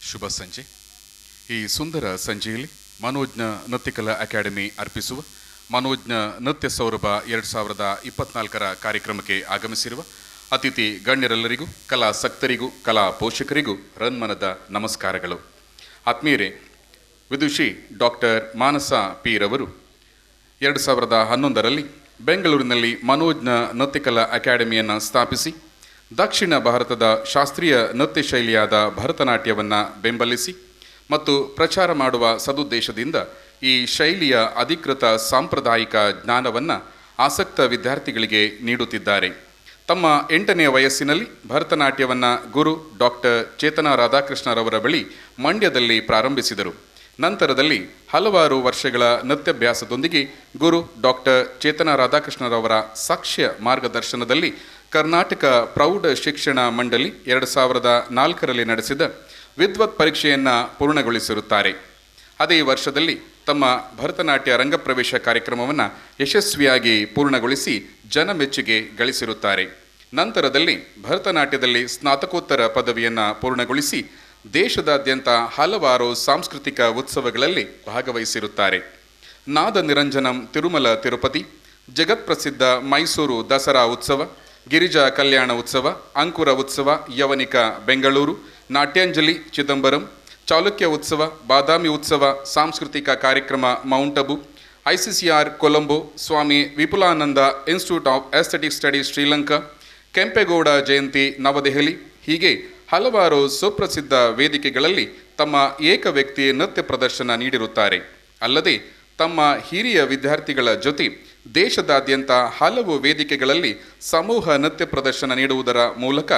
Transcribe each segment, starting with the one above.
ಶುಭ ಸಂಜೆ. ಈ ಸುಂದರ ಸಂಜೆಯಲ್ಲಿ ಮನೋಜ್ಞ ನೃತ್ಯಕಲಾ ಅಕಾಡೆಮಿ ಅರ್ಪಿಸುವ ಮನೋಜ್ಞ ನೃತ್ಯ ಸೌರಭ 2024 ಕಾರ್ಯಕ್ರಮಕ್ಕೆ ಆಗಮಿಸಿರುವ ಅತಿಥಿ ಗಣ್ಯರೆಲ್ಲರಿಗೂ, ಕಲಾಸಕ್ತರಿಗೂ, ಕಲಾ ಪೋಷಕರಿಗೂ ರನ್ಮನದ ನಮಸ್ಕಾರಗಳು. ಆತ್ಮೀಯರೇ, ವಿದುಷಿ ಡಾಕ್ಟರ್ ಮಾನಸ ಪಿ ರವರು 2011ರಲ್ಲಿ ಬೆಂಗಳೂರಿನಲ್ಲಿ ಮನೋಜ್ಞ ನೃತ್ಯಕಲಾ ಅಕಾಡೆಮಿಯನ್ನು ಸ್ಥಾಪಿಸಿ ದಕ್ಷಿಣ ಭಾರತದ ಶಾಸ್ತ್ರೀಯ ನೃತ್ಯ ಶೈಲಿಯಾದ ಭರತನಾಟ್ಯವನ್ನು ಬೆಂಬಲಿಸಿ ಮತ್ತು ಪ್ರಚಾರ ಮಾಡುವ ಸದುದ್ದೇಶದಿಂದ ಈ ಶೈಲಿಯ ಅಧಿಕೃತ ಸಾಂಪ್ರದಾಯಿಕ ಜ್ಞಾನವನ್ನು ಆಸಕ್ತ ವಿದ್ಯಾರ್ಥಿಗಳಿಗೆ ನೀಡುತ್ತಿದ್ದಾರೆ. ತಮ್ಮ 8ನೇ ವಯಸ್ಸಿನಲ್ಲಿ ಭರತನಾಟ್ಯವನ್ನು ಗುರು ಡಾಕ್ಟರ್ ಚೇತನಾ ರಾಧಾಕೃಷ್ಣರವರ ಬಳಿ ಮಂಡ್ಯದಲ್ಲಿ ಪ್ರಾರಂಭಿಸಿದರು. ನಂತರದಲ್ಲಿ ಹಲವಾರು ವರ್ಷಗಳ ನೃತ್ಯಾಭ್ಯಾಸದೊಂದಿಗೆ ಗುರು ಡಾಕ್ಟರ್ ಚೇತನಾ ರಾಧಾಕೃಷ್ಣರವರ ಸಾಕ್ಷ್ಯ ಮಾರ್ಗದರ್ಶನದಲ್ಲಿ ಕರ್ನಾಟಕ ಪ್ರೌಢ ಶಿಕ್ಷಣ ಮಂಡಳಿ 2004ರಲ್ಲಿ ನಡೆಸಿದ ವಿದ್ವತ್ ಪರೀಕ್ಷೆಯನ್ನು ಪೂರ್ಣಗೊಳಿಸಿರುತ್ತಾರೆ. ಅದೇ ವರ್ಷದಲ್ಲಿ ತಮ್ಮ ಭರತನಾಟ್ಯ ರಂಗಪ್ರವೇಶ ಕಾರ್ಯಕ್ರಮವನ್ನು ಯಶಸ್ವಿಯಾಗಿ ಪೂರ್ಣಗೊಳಿಸಿ ಜನಮೆಚ್ಚುಗೆ ಗಳಿಸಿರುತ್ತಾರೆ. ನಂತರದಲ್ಲಿ ಭರತನಾಟ್ಯದಲ್ಲಿ ಸ್ನಾತಕೋತ್ತರ ಪದವಿಯನ್ನು ಪೂರ್ಣಗೊಳಿಸಿ ದೇಶದಾದ್ಯಂತ ಹಲವಾರು ಸಾಂಸ್ಕೃತಿಕ ಉತ್ಸವಗಳಲ್ಲಿ ಭಾಗವಹಿಸಿರುತ್ತಾರೆ. ನಾದ ನಿರಂಜನಂ ತಿರುಮಲ ತಿರುಪತಿ, ಜಗತ್ಪ್ರಸಿದ್ಧ ಮೈಸೂರು ದಸರಾ ಉತ್ಸವ, ಗಿರಿಜಾ ಕಲ್ಯಾಣ ಉತ್ಸವ, ಅಂಕುರ ಉತ್ಸವ ಯವನಿಕ ಬೆಂಗಳೂರು, ನಾಟ್ಯಾಂಜಲಿ ಚಿದಂಬರಂ, ಚಾಲುಕ್ಯ ಉತ್ಸವ, ಬಾದಾಮಿ ಉತ್ಸವ, ಸಾಂಸ್ಕೃತಿಕ ಕಾರ್ಯಕ್ರಮ mount Abu, ICCR Colombo, Swami Vipulananda institute of aesthetic studies Sri Lanka, Kempegowda Jayanti New Delhi, ಹೀಗೆ ಹಲವಾರು ಸುಪ್ರಸಿದ್ಧ ವೇದಿಕೆಗಳಲ್ಲಿ ತಮ್ಮ ಏಕ ವ್ಯಕ್ತಿ ನೃತ್ಯ ಪ್ರದರ್ಶನ ನೀಡಿರುತ್ತಾರೆ. ಅಲ್ಲದೆ ತಮ್ಮ ಹಿರಿಯ ವಿದ್ಯಾರ್ಥಿಗಳ ಜೊತೆ ದೇಶದಾದ್ಯಂತ ಹಲವು ವೇದಿಕೆಗಳಲ್ಲಿ ಸಮೂಹ ನೃತ್ಯ ಪ್ರದರ್ಶನ ನೀಡುವುದರ ಮೂಲಕ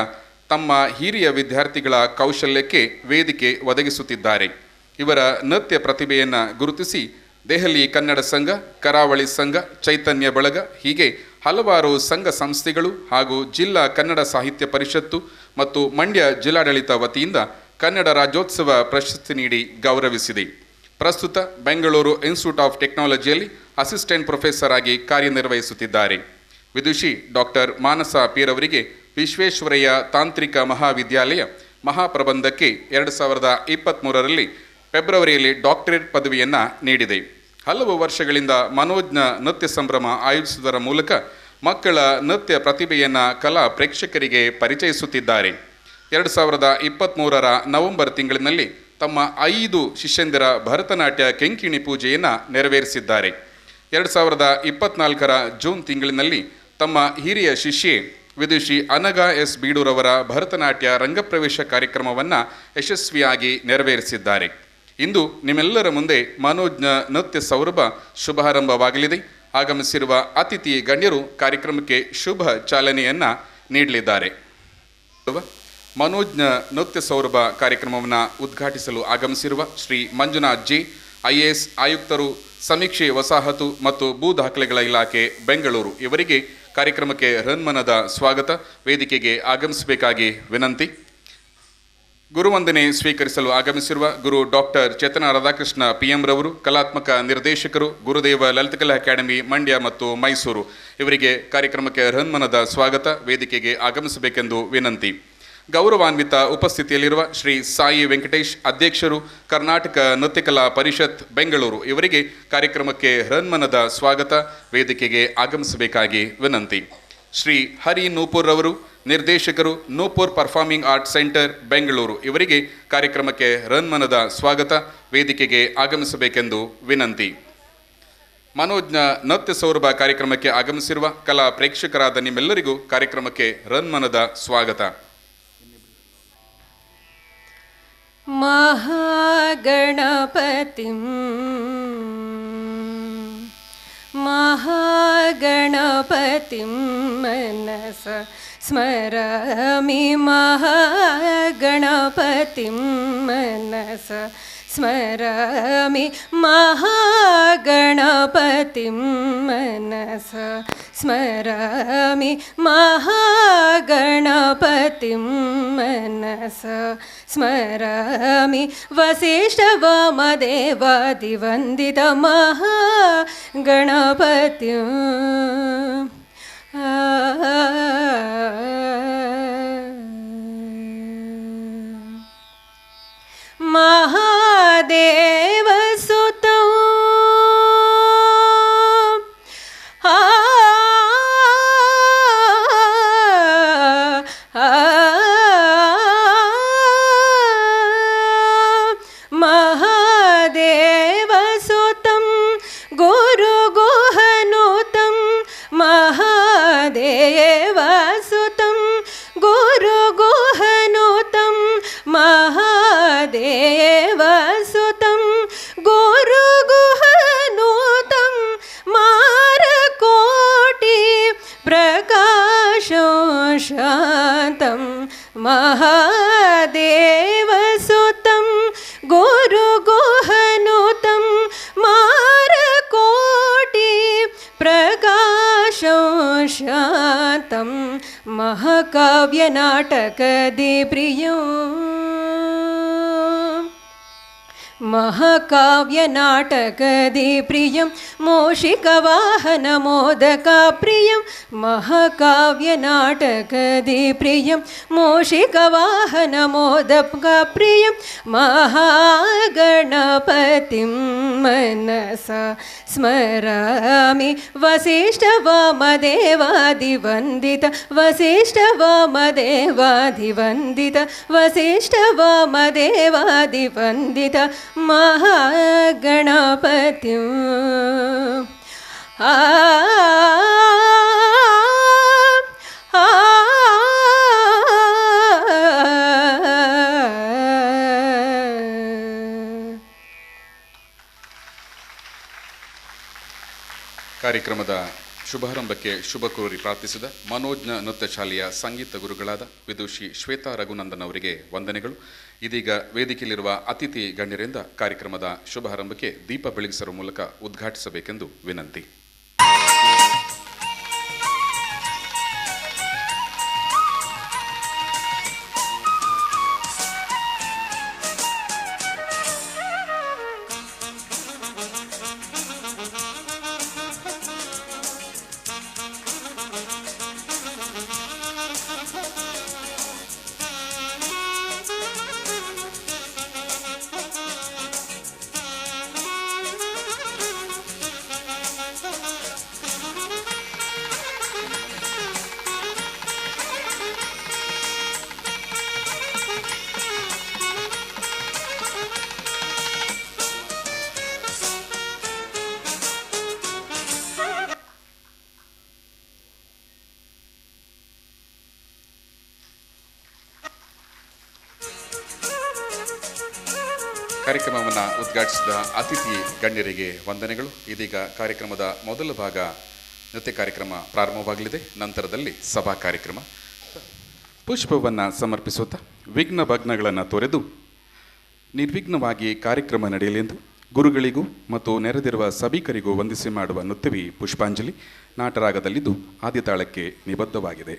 ತಮ್ಮ ಹಿರಿಯ ವಿದ್ಯಾರ್ಥಿಗಳ ಕೌಶಲ್ಯಕ್ಕೆ ವೇದಿಕೆ ಒದಗಿಸುತ್ತಿದ್ದಾರೆ. ಇವರ ನೃತ್ಯ ಪ್ರತಿಭೆಯನ್ನು ಗುರುತಿಸಿ ದೆಹಲಿ ಕನ್ನಡ ಸಂಘ, ಕರಾವಳಿ ಸಂಘ, ಚೈತನ್ಯ ಬಳಗ, ಹೀಗೆ ಹಲವಾರು ಸಂಘ ಸಂಸ್ಥೆಗಳು ಹಾಗೂ ಜಿಲ್ಲಾ ಕನ್ನಡ ಸಾಹಿತ್ಯ ಪರಿಷತ್ತು ಮತ್ತು ಮಂಡ್ಯ ಜಿಲ್ಲಾಡಳಿತ ವತಿಯಿಂದ ಕನ್ನಡ ರಾಜ್ಯೋತ್ಸವ ಪ್ರಶಸ್ತಿ ನೀಡಿ ಗೌರವಿಸಿದೆ. ಪ್ರಸ್ತುತ ಬೆಂಗಳೂರು ಇನ್ಸ್ಟಿಟ್ಯೂಟ್ ಆಫ್ ಟೆಕ್ನಾಲಜಿಯಲ್ಲಿ ಅಸಿಸ್ಟೆಂಟ್ ಪ್ರೊಫೆಸರ್ ಆಗಿ ಕಾರ್ಯನಿರ್ವಹಿಸುತ್ತಿದ್ದಾರೆ. ವಿದುಷಿ ಡಾಕ್ಟರ್ ಮಾನಸ ಪೀರವರಿಗೆ ವಿಶ್ವೇಶ್ವರಯ್ಯ ತಾಂತ್ರಿಕ ಮಹಾವಿದ್ಯಾಲಯ ಮಹಾಪ್ರಬಂಧಕ್ಕೆ 2023ರಲ್ಲಿ ಫೆಬ್ರವರಿಯಲ್ಲಿ ಡಾಕ್ಟರೇಟ್ ಪದವಿಯನ್ನು ನೀಡಿದೆ. ಹಲವು ವರ್ಷಗಳಿಂದ ಮನೋಜ್ಞ ನೃತ್ಯ ಸಂಭ್ರಮ ಆಯೋಜಿಸುವುದರ ಮೂಲಕ ಮಕ್ಕಳ ನೃತ್ಯ ಪ್ರತಿಭೆಯನ್ನು ಕಲಾ ಪ್ರೇಕ್ಷಕರಿಗೆ ಪರಿಚಯಿಸುತ್ತಿದ್ದಾರೆ. 2023ರ ನವೆಂಬರ್ ತಿಂಗಳಿನಲ್ಲಿ ತಮ್ಮ 5 ಶಿಷ್ಯಂದಿರ ಭರತನಾಟ್ಯ ಕೆಂಕಿಣಿ ಪೂಜೆಯನ್ನು ನೆರವೇರಿಸಿದ್ದಾರೆ. 2024ರ ಜೂನ್ ತಿಂಗಳಿನಲ್ಲಿ ತಮ್ಮ ಹಿರಿಯ ಶಿಷ್ಯೆ ವಿದುಷಿ ಅನಘಾ ಎಸ್ ಬೀಡೂರವರ ಭರತನಾಟ್ಯ ರಂಗಪ್ರವೇಶ ಕಾರ್ಯಕ್ರಮವನ್ನು ಯಶಸ್ವಿಯಾಗಿ ನೆರವೇರಿಸಿದ್ದಾರೆ. ಇಂದು ನಿಮ್ಮೆಲ್ಲರ ಮುಂದೆ ಮನೋಜ್ಞ ನೃತ್ಯ ಸೌರಭ ಶುಭಾರಂಭವಾಗಲಿದೆ. ಆಗಮಿಸಿರುವ ಅತಿಥಿ ಗಣ್ಯರು ಕಾರ್ಯಕ್ರಮಕ್ಕೆ ಶುಭ ಚಾಲನೆಯನ್ನು ನೀಡಲಿದ್ದಾರೆ. ಮನೋಜ್ಞ ನೃತ್ಯ ಸೌರಭ ಕಾರ್ಯಕ್ರಮವನ್ನು ಉದ್ಘಾಟಿಸಲು ಆಗಮಿಸಿರುವ ಶ್ರೀ ಮಂಜುನಾಥ್ ಜಿ, IAS ಆಯುಕ್ತರು, ಸಮೀಕ್ಷೆ ವಸಾಹತು ಮತ್ತು ಭೂ ದಾಖಲೆಗಳ ಇಲಾಖೆ ಬೆಂಗಳೂರು, ಇವರಿಗೆ ಕಾರ್ಯಕ್ರಮಕ್ಕೆ ಹೃನ್ಮನದ ಸ್ವಾಗತ. ವೇದಿಕೆಗೆ ಆಗಮಿಸಬೇಕಾಗಿ ವಿನಂತಿ. ಗುರುವಂದನೆ ಸ್ವೀಕರಿಸಲು ಆಗಮಿಸಿರುವ ಗುರು ಡಾಕ್ಟರ್ ಚೇತನ ರಾಧಾಕೃಷ್ಣ PM ರವರು, ಕಲಾತ್ಮಕ ನಿರ್ದೇಶಕರು, ಗುರುದೇವ ಲಲಿತಕಲಾ ಅಕಾಡೆಮಿ ಮಂಡ್ಯ ಮತ್ತು ಮೈಸೂರು, ಇವರಿಗೆ ಕಾರ್ಯಕ್ರಮಕ್ಕೆ ಹೃನ್ಮನದ ಸ್ವಾಗತ. ವೇದಿಕೆಗೆ ಆಗಮಿಸಬೇಕೆಂದು ವಿನಂತಿ. ಗೌರವಾನ್ವಿತ ಉಪಸ್ಥಿತಿಯಲ್ಲಿರುವ ಶ್ರೀ ಸಾಯಿ ವೆಂಕಟೇಶ್, ಅಧ್ಯಕ್ಷರು, ಕರ್ನಾಟಕ ನೃತ್ಯಕಲಾ ಪರಿಷತ್ ಬೆಂಗಳೂರು, ಇವರಿಗೆ ಕಾರ್ಯಕ್ರಮಕ್ಕೆ ಹೃನ್ಮನದ ಸ್ವಾಗತ. ವೇದಿಕೆಗೆ ಆಗಮಿಸಬೇಕಾಗಿ ವಿನಂತಿ. ಶ್ರೀ ಹರಿ ನೂಪುರ್ ರವರು, ನಿರ್ದೇಶಕರು, Nupur performing art centre Bengaluru, ಇವರಿಗೆ ಕಾರ್ಯಕ್ರಮಕ್ಕೆ ಹೃನ್ಮನದ ಸ್ವಾಗತ. ವೇದಿಕೆಗೆ ಆಗಮಿಸಬೇಕೆಂದು ವಿನಂತಿ. ಮನೋಜ್ಞ ನೃತ್ಯ ಸೌರಭ ಕಾರ್ಯಕ್ರಮಕ್ಕೆ ಆಗಮಿಸಿರುವ ಕಲಾ ಪ್ರೇಕ್ಷಕರಾದ ನಿಮ್ಮೆಲ್ಲರಿಗೂ ಕಾರ್ಯಕ್ರಮಕ್ಕೆ ಹೃನ್ಮನದ ಸ್ವಾಗತ. महागणपतिं मनस स्मरामि, महागणपतिं मनस स्मरामि, महागणपतिं मनस स्मरामि, महागणपतिं मनस स्मरामि, वसिष्ठवामदेवादिवन्दित महागणपतिं महादेवसुतं महादेवसुतं गुरुगुहनुतं, महादेवसुतं गुरुगुहनुतं, महादेवसुतं गुरुगुहनुतं, मारकोटि प्रकाशं शान्तं, महादेवसुतं गुरुगुहनुतं, मारकोटि प्रकाशं शान्तं, महाकाव्यनाटकदिप्रियं, महाकाव्यनाटकदिप्रियं, मूषिकवाहनमोदकप्रियं, महाकाव्यनाटकदिप्रियं, मूषिकवाहनमोदकप्रियं, महागणपतिं मनसा स्मरामि, वसिष्ठवामदेवादिवन्दित, वसिष्ठवामदेवादिवन्दित, वसिष्ठवामदेवादिवन्दित महागणपतिं ಕಾರ್ಯಕ್ರಮದ ಶುಭಾರಂಭಕ್ಕೆ ಶುಭ ಕೋರಿ ಪ್ರಾರ್ಥಿಸಿದ ಮನೋಜ್ಞ ನೃತ್ಯ ಶಾಲೆಯ ಸಂಗೀತ ಗುರುಗಳಾದ ವಿದುಷಿ ಶ್ವೇತಾ ರಘುನಂದನ್ ಅವರಿಗೆ ವಂದನೆಗಳು. ಇದೀಗ ವೇದಿಕೆಯಲ್ಲಿರುವ ಅತಿಥಿ ಗಣ್ಯರಿಂದ ಕಾರ್ಯಕ್ರಮದ ಶುಭಾರಂಭಕ್ಕೆ ದೀಪ ಬೆಳಗಿಸುವ ಮೂಲಕ ಉದ್ಘಾಟಿಸಬೇಕೆಂದು ವಿನಂತಿ. ಕಾರ್ಯಕ್ರಮವನ್ನು ಉದ್ಘಾಟಿಸಿದ ಅತಿಥಿ ಗಣ್ಯರಿಗೆ ವಂದನೆಗಳು. ಇದೀಗ ಕಾರ್ಯಕ್ರಮದ ಮೊದಲ ಭಾಗ ನೃತ್ಯ ಕಾರ್ಯಕ್ರಮ ಪ್ರಾರಂಭವಾಗಲಿದೆ. ನಂತರದಲ್ಲಿ ಸಭಾ ಕಾರ್ಯಕ್ರಮ. ಪುಷ್ಪವನ್ನು ಸಮರ್ಪಿಸುತ್ತಾ ವಿಘ್ನ ಭಗ್ನಗಳನ್ನು ತೊರೆದು ನಿರ್ವಿಘ್ನವಾಗಿ ಕಾರ್ಯಕ್ರಮ ನಡೆಯಲೆಂದು ಗುರುಗಳಿಗೂ ಮತ್ತು ನೆರೆದಿರುವ ಸಭಿಕರಿಗೂ ವಂದಿಸಿ ಮಾಡುವ ನೃತ್ಯವೇ ಪುಷ್ಪಾಂಜಲಿ. ನಾಟರಾಗದಲ್ಲಿದ್ದು ಆದಿತಾಳಕ್ಕೆ ನಿಬದ್ಧವಾಗಿದೆ.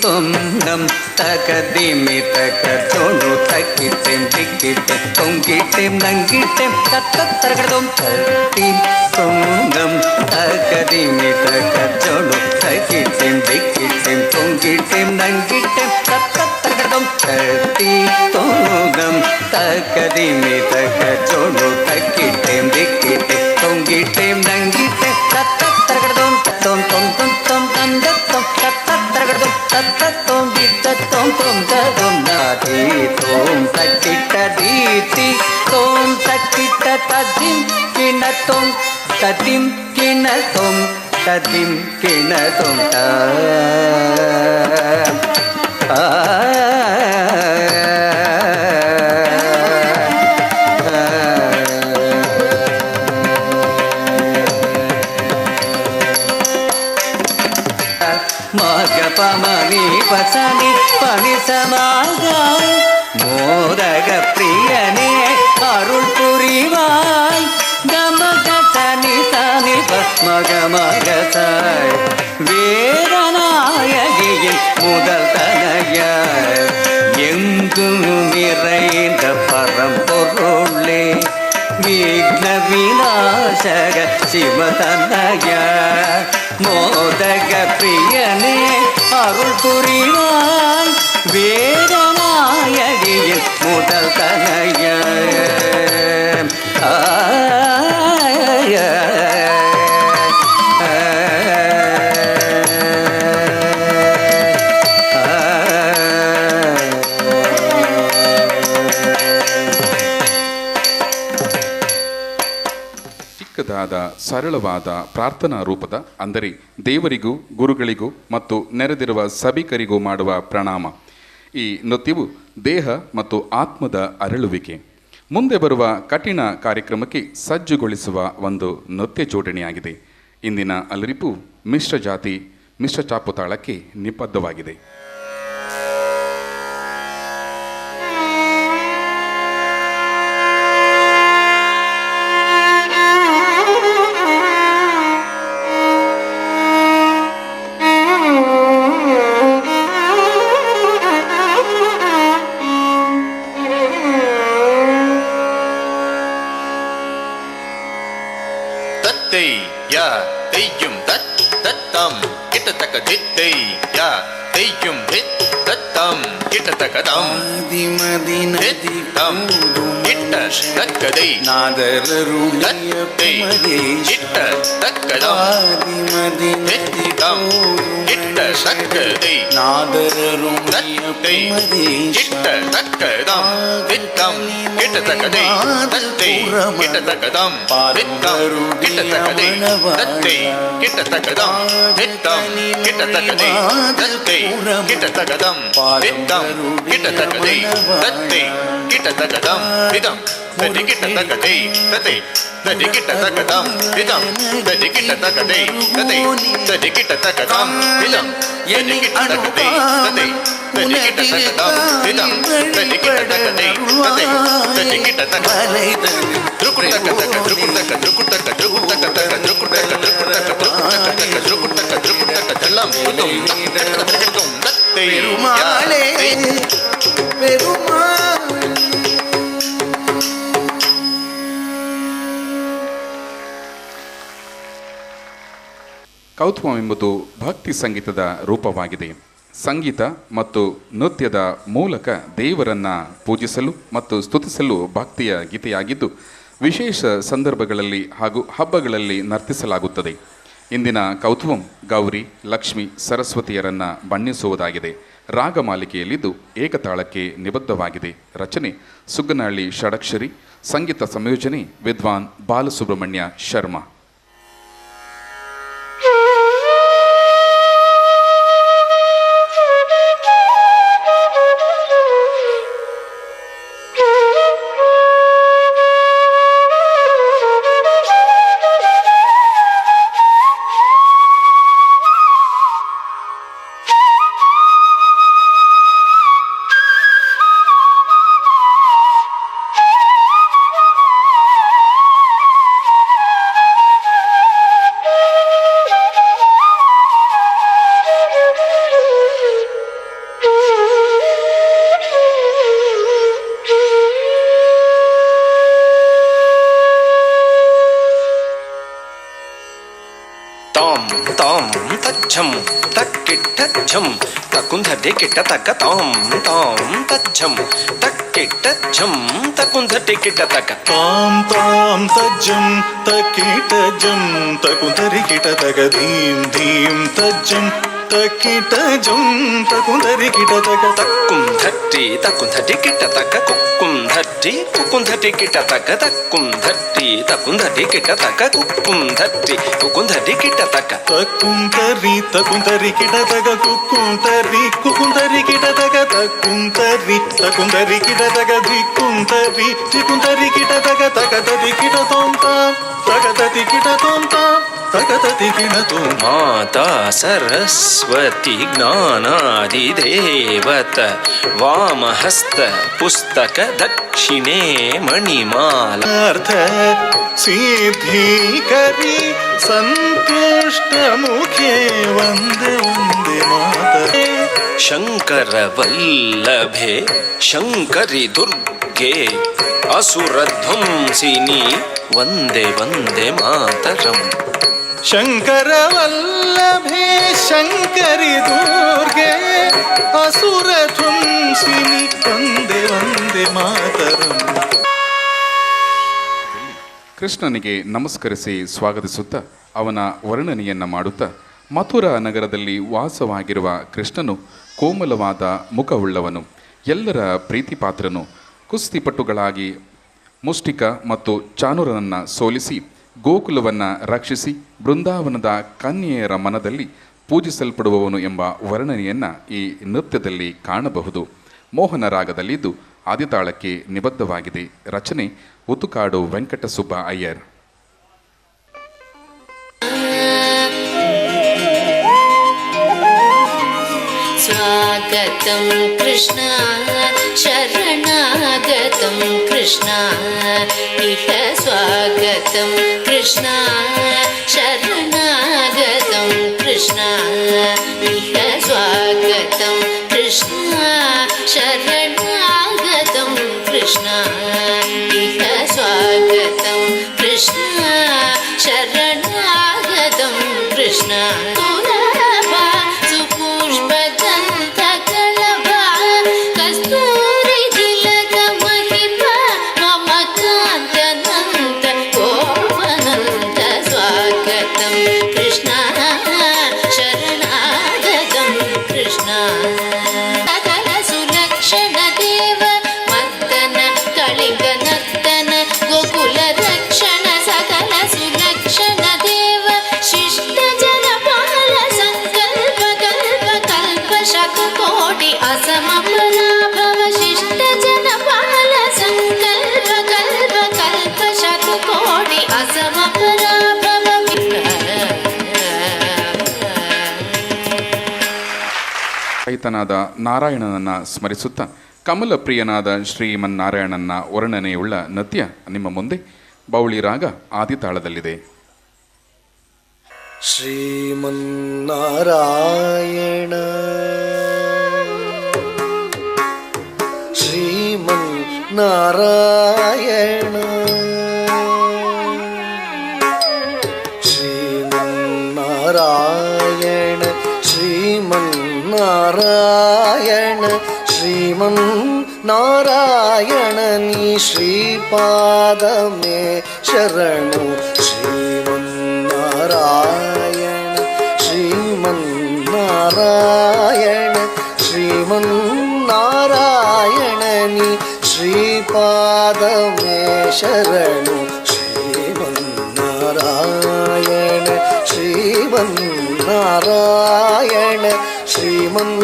ತೊಂಗಂ ತಕದಿಮಿ ತಕ ಚೋಣು ತಕ್ಕಿಟ್ಟೆಂ ತಿಕ್ಕಿಟ್ಟೆಂ ತೊಂಗಿಟ್ಟೆಂ ನಂಗಿಟ್ಟೆಂ ತತ್ತರಗಡದೊಂ ತತ್ತಿ ತೊಂಗಂ ತಕದಿಮಿ ತಕ ಚೋಣು ತಕ್ಕಿಟ್ಟೆಂ ತಿಕ್ಕಿಟ್ಟೆಂ ತೊಂಗಿಟ್ಟೆಂ ನಂಗಿಟ್ಟೆಂ ತತ್ತರಗಡದೊಂ ತತ್ತಿ ತೊಂಗಂ ತಕದಿಮಿ ತಕ ಚೋಣು ತಕ್ಕಿಟ್ಟೆಂ ತಿಕ್ಕಿಟ್ಟೆಂ ತೊಂಗಿಟ್ಟೆಂ ನಂಗಿಟ್ಟೆಂ ತತ್ತರಗಡದೊಂ ತೊಂ ತೊಂ ತೊಂ ತೊಂ ತಂದತ್ತೊಂ ತತ್ತರಗಡದೊಂ ತತ್ತತ್ತೊಂ ಬಿತ್ತತ್ತೊಂ ತೊಂ ತದೊಂ ನಾದಿ ತೋಂ ತಕ್ಕಿಟ್ಟ ದೀತಿ ತೋಂ ತಕ್ಕಿಟ್ಟ ತದಿಂ ಕಿಣತೊಂ ತದಿಂ ಕಿಣತೊಂ ತದಿಂ ಕಿಣತೊಂ ತ பமணி பசனி பனி சமாக மோதக பிரியனே அருள் புரிவாய் கமக சனி சனி பஸ்மக மகசாய் வேதநாயகியின் முதல் தனையாய் எங்கும் நிறைந்த பரம்பொருளே விக்ன விநாசக சிவதனய மோதக பிரியனே அருள் புரிவாய் வேதநாயகியின் முதல் தனைய ಸರಳವಾದ ಪ್ರಾರ್ಥನಾ ರೂಪದ, ಅಂದರೆ ದೇವರಿಗೂ ಗುರುಗಳಿಗೂ ಮತ್ತು ನೆರೆದಿರುವ ಸಭಿಕರಿಗೂ ಮಾಡುವ ಪ್ರಣಾಮ. ಈ ನೃತ್ಯವು ದೇಹ ಮತ್ತು ಆತ್ಮದ ಅರಳುವಿಕೆ, ಮುಂದೆ ಬರುವ ಕಠಿಣ ಕಾರ್ಯಕ್ರಮಕ್ಕೆ ಸಜ್ಜುಗೊಳಿಸುವ ಒಂದು ನೃತ್ಯ ಜೋಡಣೆಯಾಗಿದೆ. ಇಂದಿನ ಅಲರಿಪು ಮಿಶ್ರ ಜಾತಿ ಮಿಶ್ರ ಚಾಪುತಾಳಕ್ಕೆ ನಿಬದ್ಧವಾಗಿದೆ. ಕೌತುಕಂ ಎಂಬುದು ಭಕ್ತಿ ಸಂಗೀತದ ರೂಪವಾಗಿದೆ. ಸಂಗೀತ ಮತ್ತು ನೃತ್ಯದ ಮೂಲಕ ದೇವರನ್ನು ಪೂಜಿಸಲು ಮತ್ತು ಸ್ತುತಿಸಲು ಭಕ್ತಿಯ ಗೀತೆಯಾಗಿದ್ದು ವಿಶೇಷ ಸಂದರ್ಭಗಳಲ್ಲಿ ಹಾಗೂ ಹಬ್ಬಗಳಲ್ಲಿ ನರ್ತಿಸಲಾಗುತ್ತದೆ. ಇಂದಿನ ಕೌತುಕಂ ಗೌರಿ, ಲಕ್ಷ್ಮಿ, ಸರಸ್ವತಿಯರನ್ನು ಬಣ್ಣಿಸುವುದಾಗಿದೆ. ರಾಗಮಾಲಿಕೆಯಲ್ಲಿದ್ದು ಏಕತಾಳಕ್ಕೆ ನಿಬದ್ಧವಾಗಿದೆ. ರಚನೆ ಸುಗ್ಗನಹಳ್ಳಿ ಷಡಕ್ಷರಿ. ಸಂಗೀತ ಸಂಯೋಜನೆ ವಿದ್ವಾನ್ ಬಾಲಸುಬ್ರಹ್ಮಣ್ಯ ಶರ್ಮಾ. తచ్చం తక్కిట్టచ్చం తకుంధటి కిట్ట తక్క తాం తాం తచ్చం తక్కిట్టచ్చం తకుంధటి కిట్ట తక్క తాం తాం తజ్జం తక్కిట్టజం తకుంధరి కిట తక ధీం ధీం తజ్జం తక్కిట్టజం తకుంధరి కిట తక తక్కుంధట్టి తకుంధటి కిట్ట తక్క కుక్కుంధట్టి కుక్కుంధటి కిట్ట తక్క తక్కుంధట్టి తకుంధటి కిట్ట తక్క కుక్కుంధట్టి కుక్కుంధటి కిట్ట తక్క తక్కుంతరి తకుంతరి కిట తక కుక్కుంతరి కుకుంతరి కిట తక తక్కుంతరి తకుంతరి కిట తక దిక్కుంతరి దిక్కుంతరి కిట తక తకతది కిట తోంత తకతది కిట తోంత తకతది కిట తోం మాతా సరస్వతి జ్ఞానాదిదేవత వామహస్త పుస్తక దక్షిణే మణిమాల అర్థ సిద్ధికరి సంతుష్ట ముఖే వందే వందే మాతరే ಶಂಕರ ವಲ್ಲಭೆ ಶಂಕರಿ ದುರ್ಗೆ ಅಸುರಧ್ವಂಸಿನಿ ವಂದೇ ವಂದೇ ಮಾತರಂ ಶಂಕರ ವಲ್ಲಭೆ ಶಂಕರಿ ದುರ್ಗೆ ಅಸುರ ಧ್ವಂಸಿನಿ ವಂದೇ ವಂದೇ ಮಾತರಂ. ಕೃಷ್ಣನಿಗೆ ನಮಸ್ಕರಿಸಿ ಸ್ವಾಗತಿಸುತ್ತಾ ಅವನ ವರ್ಣನೆಯನ್ನು ಮಾಡುತ್ತಾ ಮಥುರಾ ನಗರದಲ್ಲಿ ವಾಸವಾಗಿರುವ ಕೃಷ್ಣನು ಕೋಮಲವಾದ ಮುಖವುಳ್ಳವನು, ಎಲ್ಲರ ಪ್ರೀತಿಪಾತ್ರನು. ಕುಸ್ತಿಪಟುಗಳಾಗಿ ಮುಷ್ಟಿಕ ಮತ್ತು ಚಾಣೂರನನ್ನು ಸೋಲಿಸಿ ಗೋಕುಲವನ್ನು ರಕ್ಷಿಸಿ ಬೃಂದಾವನದ ಕನ್ಯೆಯರ ಮನದಲ್ಲಿ ಪೂಜಿಸಲ್ಪಡುವವನು ಎಂಬ ವರ್ಣನೆಯನ್ನು ಈ ನೃತ್ಯದಲ್ಲಿ ಕಾಣಬಹುದು. ಮೋಹನ ರಾಗದಲ್ಲಿದ್ದು ಆದಿತಾಳಕ್ಕೆ ನಿಬದ್ಧವಾಗಿದೆ. ರಚನೆ ಉತುಕಾಡು ವೆಂಕಟಸುಬ್ಬ ಅಯ್ಯರ್. स्वागतं कृष्ण शरणागतं कृष्ण इह स्वागतं कृष्ण शरणागतं कृष्ण इह स्वागतं कृष्ण शरणागतं कृष्ण इह स्वागतं कृष्ण शरणागतं कृष्ण ರೈತನಾದ ನಾರಾಯಣನನ್ನು ಸ್ಮರಿಸುತ್ತಾ ಕಮಲಪ್ರಿಯನಾದ ಶ್ರೀಮನ್ನಾರಾಯಣನ ವರ್ಣನೆಯುಳ್ಳ ನೃತ್ಯ ನಿಮ್ಮ ಮುಂದೆ. ಬೌಳಿ ರಾಗ ಆದಿತಾಳದಲ್ಲಿದೆ. ಶ್ರೀಮನ್ನಾರಾಯಣ ಶ್ರೀಮನ್ನಾರಾಯಣ ಶ್ರೀಮನ್ನಾರಾಯಣ ನಾರಾಯಣ ಶ್ರೀಮನ್ ನಾರಾಯಣ ನೀ ಶ್ರೀಪಾದಮೇ ಶರಣು ಶ್ರೀಮನ್ ನಾರಾಯಣ ಶ್ರೀಮನ್ ನಾರಾಯಣ ಶ್ರೀಮನ್ ನಾರಾಯಣ ನೀ ಶ್ರೀಪಾದಮೇ ಶರಣು ಶ್ರೀಮನ್ ನಾರಾಯಣ ಶ್ರೀಮನ್ ನಾರಾಯಣ ಶ್ರೀಮನ್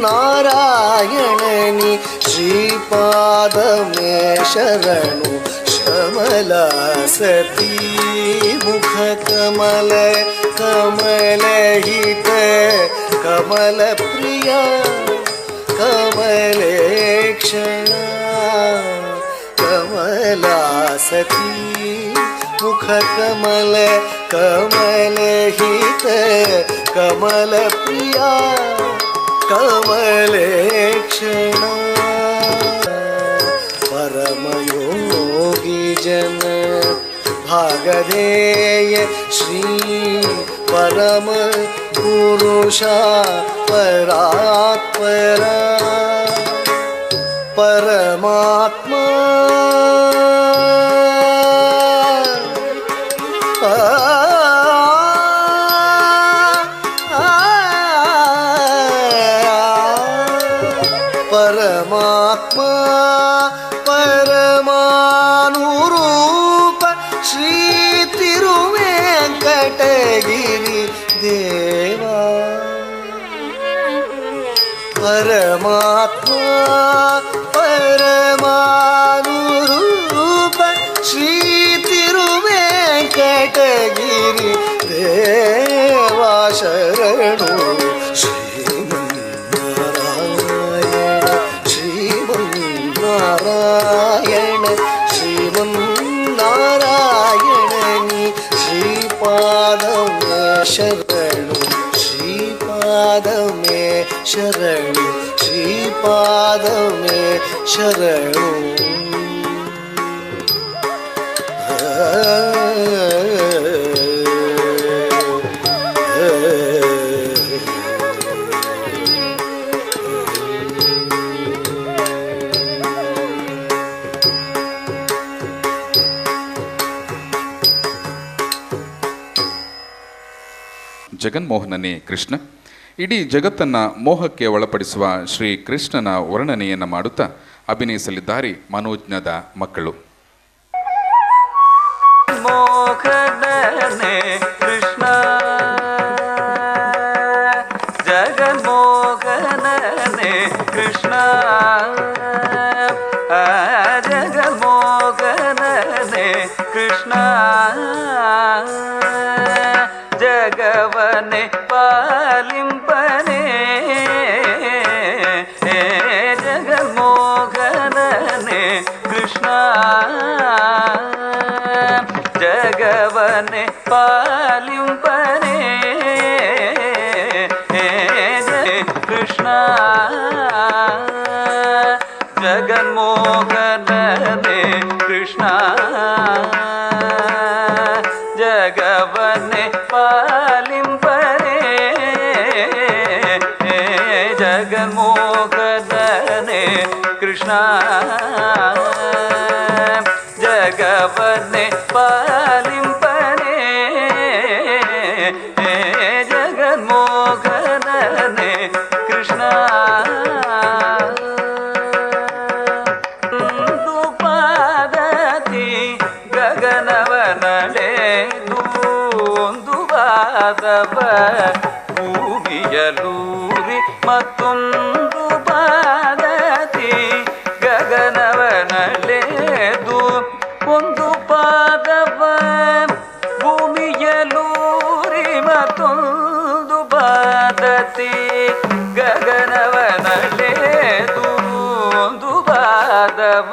ನಾರಾಯಣ ನೀ ಶ್ರೀಪಾದಮೇ ಶರಣು ಶ್ಯಾಮಲ ಸತೀ ಮುಖ ಕಮಲ ಕಮಲಹಿತ ಕಮಲ ಪ್ರಿಯ ಕಮಲೇಕ್ಷಣ ಕಮಲಾ ಸತೀ ಮುಖ ಕಮಲ ಕಮಲಹಿತ ಕಮಲ ಪ್ರಿಯ ಕಮಲೇಕ್ಷಣ ಪರಮಯೋಗಿ ಜನ ಭಾಗಧೇಯ ಶ್ರೀ ಪರಮ ಪುರುಷ ಪರಾತ್ಪರ ಪರಮಾತ್ಮ ಪರಮಾತ್ಮ ಪರಮಾನುರೂಪ ಶ್ರೀ ತಿರುವೆಂಕಟಗಿರಿ ದೇವ ಪರಮಾತ್ಮ ಪರಮಾನುರೂಪ ಶ್ರೀ ತಿರುವೆಂಕಟಗಿರಿ ದೇವ ಶರಣು ಶ್ರೀಮನ್ನಾರಾಯಣ ಶ್ರೀಮನ್ನಾರಾಯಣ ಶ್ರೀಮನ್ನಾರಾಯಣ ನೀ ಶ್ರೀಪಾದಮೇ ಶರಣು ಶ್ರೀಪಾದಮೇ ಶರಣು ಶ್ರೀಪಾದಮೇ ಶರಣು ಜಗನ್ಮೋಹನನೇ ಕೃಷ್ಣ. ಇಡೀ ಜಗತ್ತನ್ನು ಮೋಹಕ್ಕೆ ಒಳಪಡಿಸುವ ಶ್ರೀ ಕೃಷ್ಣನ ವರ್ಣನೆಯನ್ನು ಮಾಡುತ್ತಾ ಅಭಿನಯಿಸಲಿದ್ದಾರೆ ಮನೋಜ್ಞದ ಮಕ್ಕಳು. ಮೋಹನನೇ ಕೃಷ್ಣ ಜಗನ್ಮೋಹನನೇ ಕೃಷ್ಣ ಜಗನ್ಮೋಹನನೇ ಕೃಷ್ಣ ಜಗವನೆ ಪಾಲಿಂಪನೆ ಜಗನ್ಮೋಹನನೇ ಕೃಷ್ಣ ಜಗವನೆ ಪಾಲಿಂಪನೆ ಕೃಷ್ಣ ಜಗನ್ಮೋಹನನೇ ಕೃಷ್ಣ ಜಗವನೆ ಪಾಲಿಂಪನೆ ಜಗನ್ಮೋಹನನೇ ಕೃಷ್ಣ ಜಗವನೆ ಪಾಲಿಂಪನೆ ಜಗನ್ಮೋಹನನೇ ಕೃಷ್ಣ ಪಾದತಿ ಗಗನವನಡೆದು ಒಂದು ಪಾದವ ಭೂಮಿಯಲೂರಿ ಮತ್ತೊಂದು ಪಾದತಿ ಗಗನವನಡೆದು ಒಂದು ಪಾದವ ಭೂಮಿಯಲೂರಿ ಮತ್ತೊಂದು ಪಾದತಿ ಗಗನವನಡೆದು ಒಂದು ಪಾದವ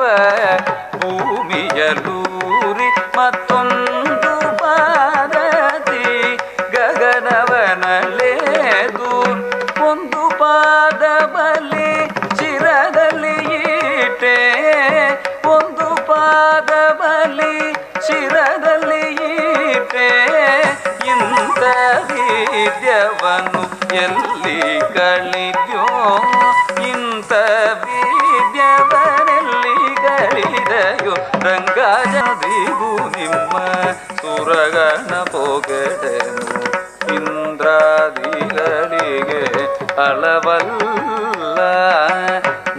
ಭೂಮಿಯಲೂರಿ ಮತ್ತೊಂದು ಪಾದತಿ ಗಗನವನಲೆದು ಒಂದು ಪಾದ ಬಲಿ ಶಿರದಲ್ಲಿ ಇಟ್ಟೆ ಒಂದು ಪಾದ ಬಲಿ ಶಿರದಲ್ಲಿ ಇಟ್ಟೆ ಇಂಥ ವಿದ್ಯವನ್ನು ಎಲ್ಲಿ ಕಲಿದ್ಯೋ ಇಂಥ ವಿದ್ಯವನೆಲ್ಲಿ ಗಳಿದೆಯೋ ರಂಗಾಜದಿಗೂ ನಿಮ್ಮ ಸುರಗಣ ಪೊಗಡೆನು ಇಂದ್ರಾದಿಗಳಿಗೆ ಅಳವಲ್ಲ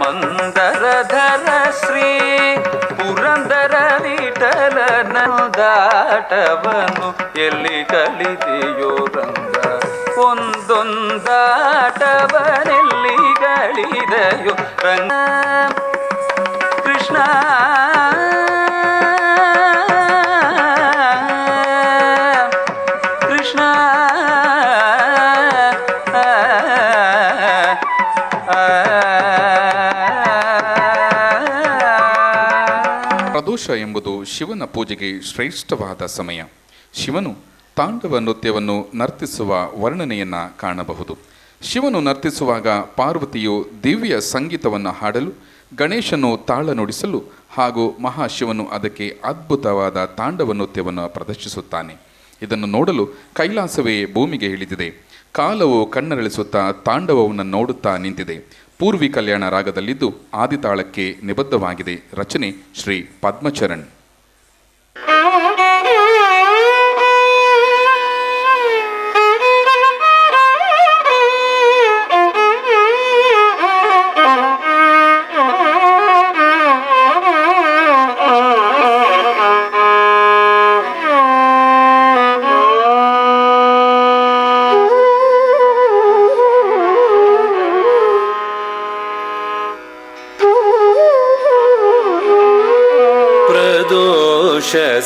ಮಂದರಧರ ಶ್ರೀ ಪುರಂದರ ವಿಠಲನ ದಾಟವನು ಎಲ್ಲಿ ಕಲಿದೆಯೋ ರಂಗ ಒಂದೊಂದಾಟವನೆಲ್ಲಿ ಗಳಿದೆಯೋ ರಂಗ ಕೃಷ್ಣ ಕೃಷ್ಣ ಪ್ರದೋಷ ಎಂಬುದು ಶಿವನ ಪೂಜೆಗೆ ಶ್ರೇಷ್ಠವಾದ ಸಮಯ. ಶಿವನು ತಾಂಡವ ನೃತ್ಯವನ್ನು ನರ್ತಿಸುವ ವರ್ಣನೆಯನ್ನು ಕಾಣಬಹುದು. ಶಿವನು ನರ್ತಿಸುವಾಗ ಪಾರ್ವತಿಯು ದಿವ್ಯ ಸಂಗೀತವನ್ನು ಹಾಡಲು, ಗಣೇಶನು ತಾಳ ನುಡಿಸಲು ಹಾಗೂ ಮಹಾಶಿವನು ಅದಕ್ಕೆ ಅದ್ಭುತವಾದ ತಾಂಡವ ನೃತ್ಯವನ್ನು ಪ್ರದರ್ಶಿಸುತ್ತಾನೆ. ಇದನ್ನು ನೋಡಲು ಕೈಲಾಸವೇ ಭೂಮಿಗೆ ಇಳಿದಿದೆ. ಕಾಲವು ಕಣ್ಣರಳಿಸುತ್ತಾ ತಾಂಡವವನ್ನು ನೋಡುತ್ತಾ ನಿಂತಿದೆ. ಪೂರ್ವಿ ಕಲ್ಯಾಣ ರಾಗದಲ್ಲಿದ್ದು ಆದಿತಾಳಕ್ಕೆ ನಿಬದ್ಧವಾಗಿದೆ. ರಚನೆ ಶ್ರೀ ಪದ್ಮಚರಣ್.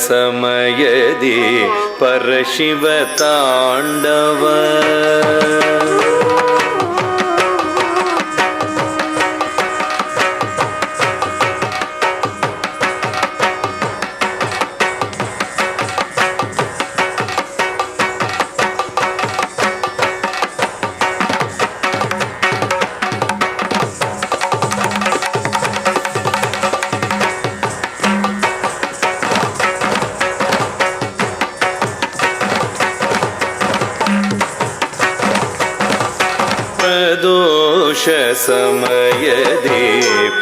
ಸಮಯದಿ ಪರಶಿವ ತಾಂಡವ ಸಮಯದಿ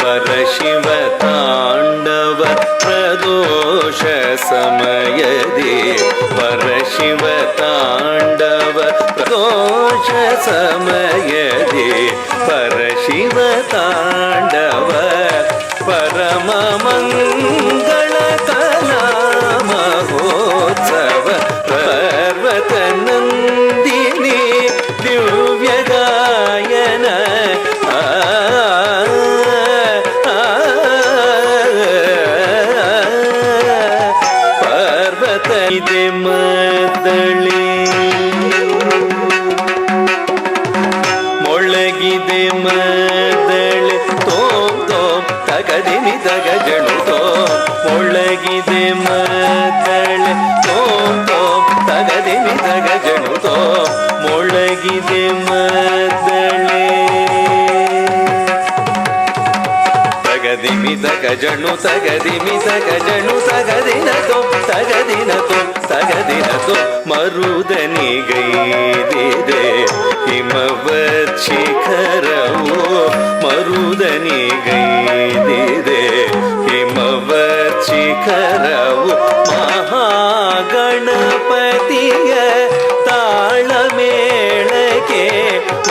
ಪರಶಿವ ತಾಂಡವ ಪ್ರದೋಷ ಸಮಯದಿ ಪರಶಿವ ತಾಂಡವ ಪ್ರದೋಷ ಸಮಯದಿ ಪರಶಿವ ತಾಂಡವ ಪರಮ ಮಂಗಳ ಕಲಾ ಮಹೋತ್ಸವ ಪರ್ವತ ನಂದಿನಿ ದಿವ್ಯ ಗಾಯನ ಪರ್ವತ ಇದೆ ಮದ್ದಳಿ ಮೊಳಗಿದೆ ಮದ್ದಳಿ ತೋಂ ತೋಂ ತಗದಿನಿ ತಗಜಳು ತೋಂ ಮೊಳಗಿದೆ ಮದ್ದಳಿ ತೋಂ ತೋಂ ತಗದಿನಿ ತಗಜಳು ತೋಂ ಮೊಳಗಿದೆ ಮದ್ದಳೆ ತಗದಿಮಿ ತಗಜಣು ತಗದಿಮಿ ತಗಜಣು ತಗದಿನತೋ ತಗದಿನತೋ ತಗದಿನತೋ ಮರುದನಿಗೈದಿದೆ ಹಿಮವತ್ ಶಿಖರವು ಮರುದನಿಗೈದಿದೆ ಹಿಮವತ್ ಶಿಖರವು ಮಹಾಗಣಪತಿಯ ತಾಳಮೇಳಕ್ಕೆ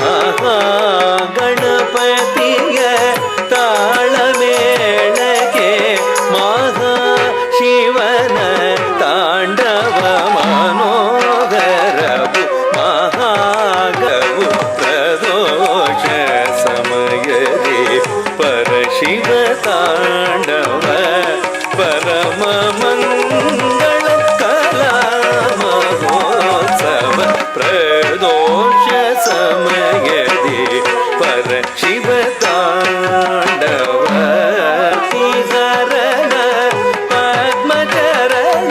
ಮಹಾಗಣಪತಿಯ ತಾಳಮೇಳಕ್ಕೆ ಮಹಾಶಿವನ ತಾಂಡವ ಮನೋಹರವು ಮಹಾಗವು ಪ್ರದೋಷ ಸಮಯದಿ ಪರಶಿವ ತಾಂಡವ ಪರಮ ಮಂಗಳ ಕಲಾ ಮಹೋತ್ಸವ ಪ್ರದೋಷ ಸಮಯದಿ ಪರಶಿವ ತಾಂಡವ ಹರಣ ಪದ್ಮಚರಣಕ್ಕೆ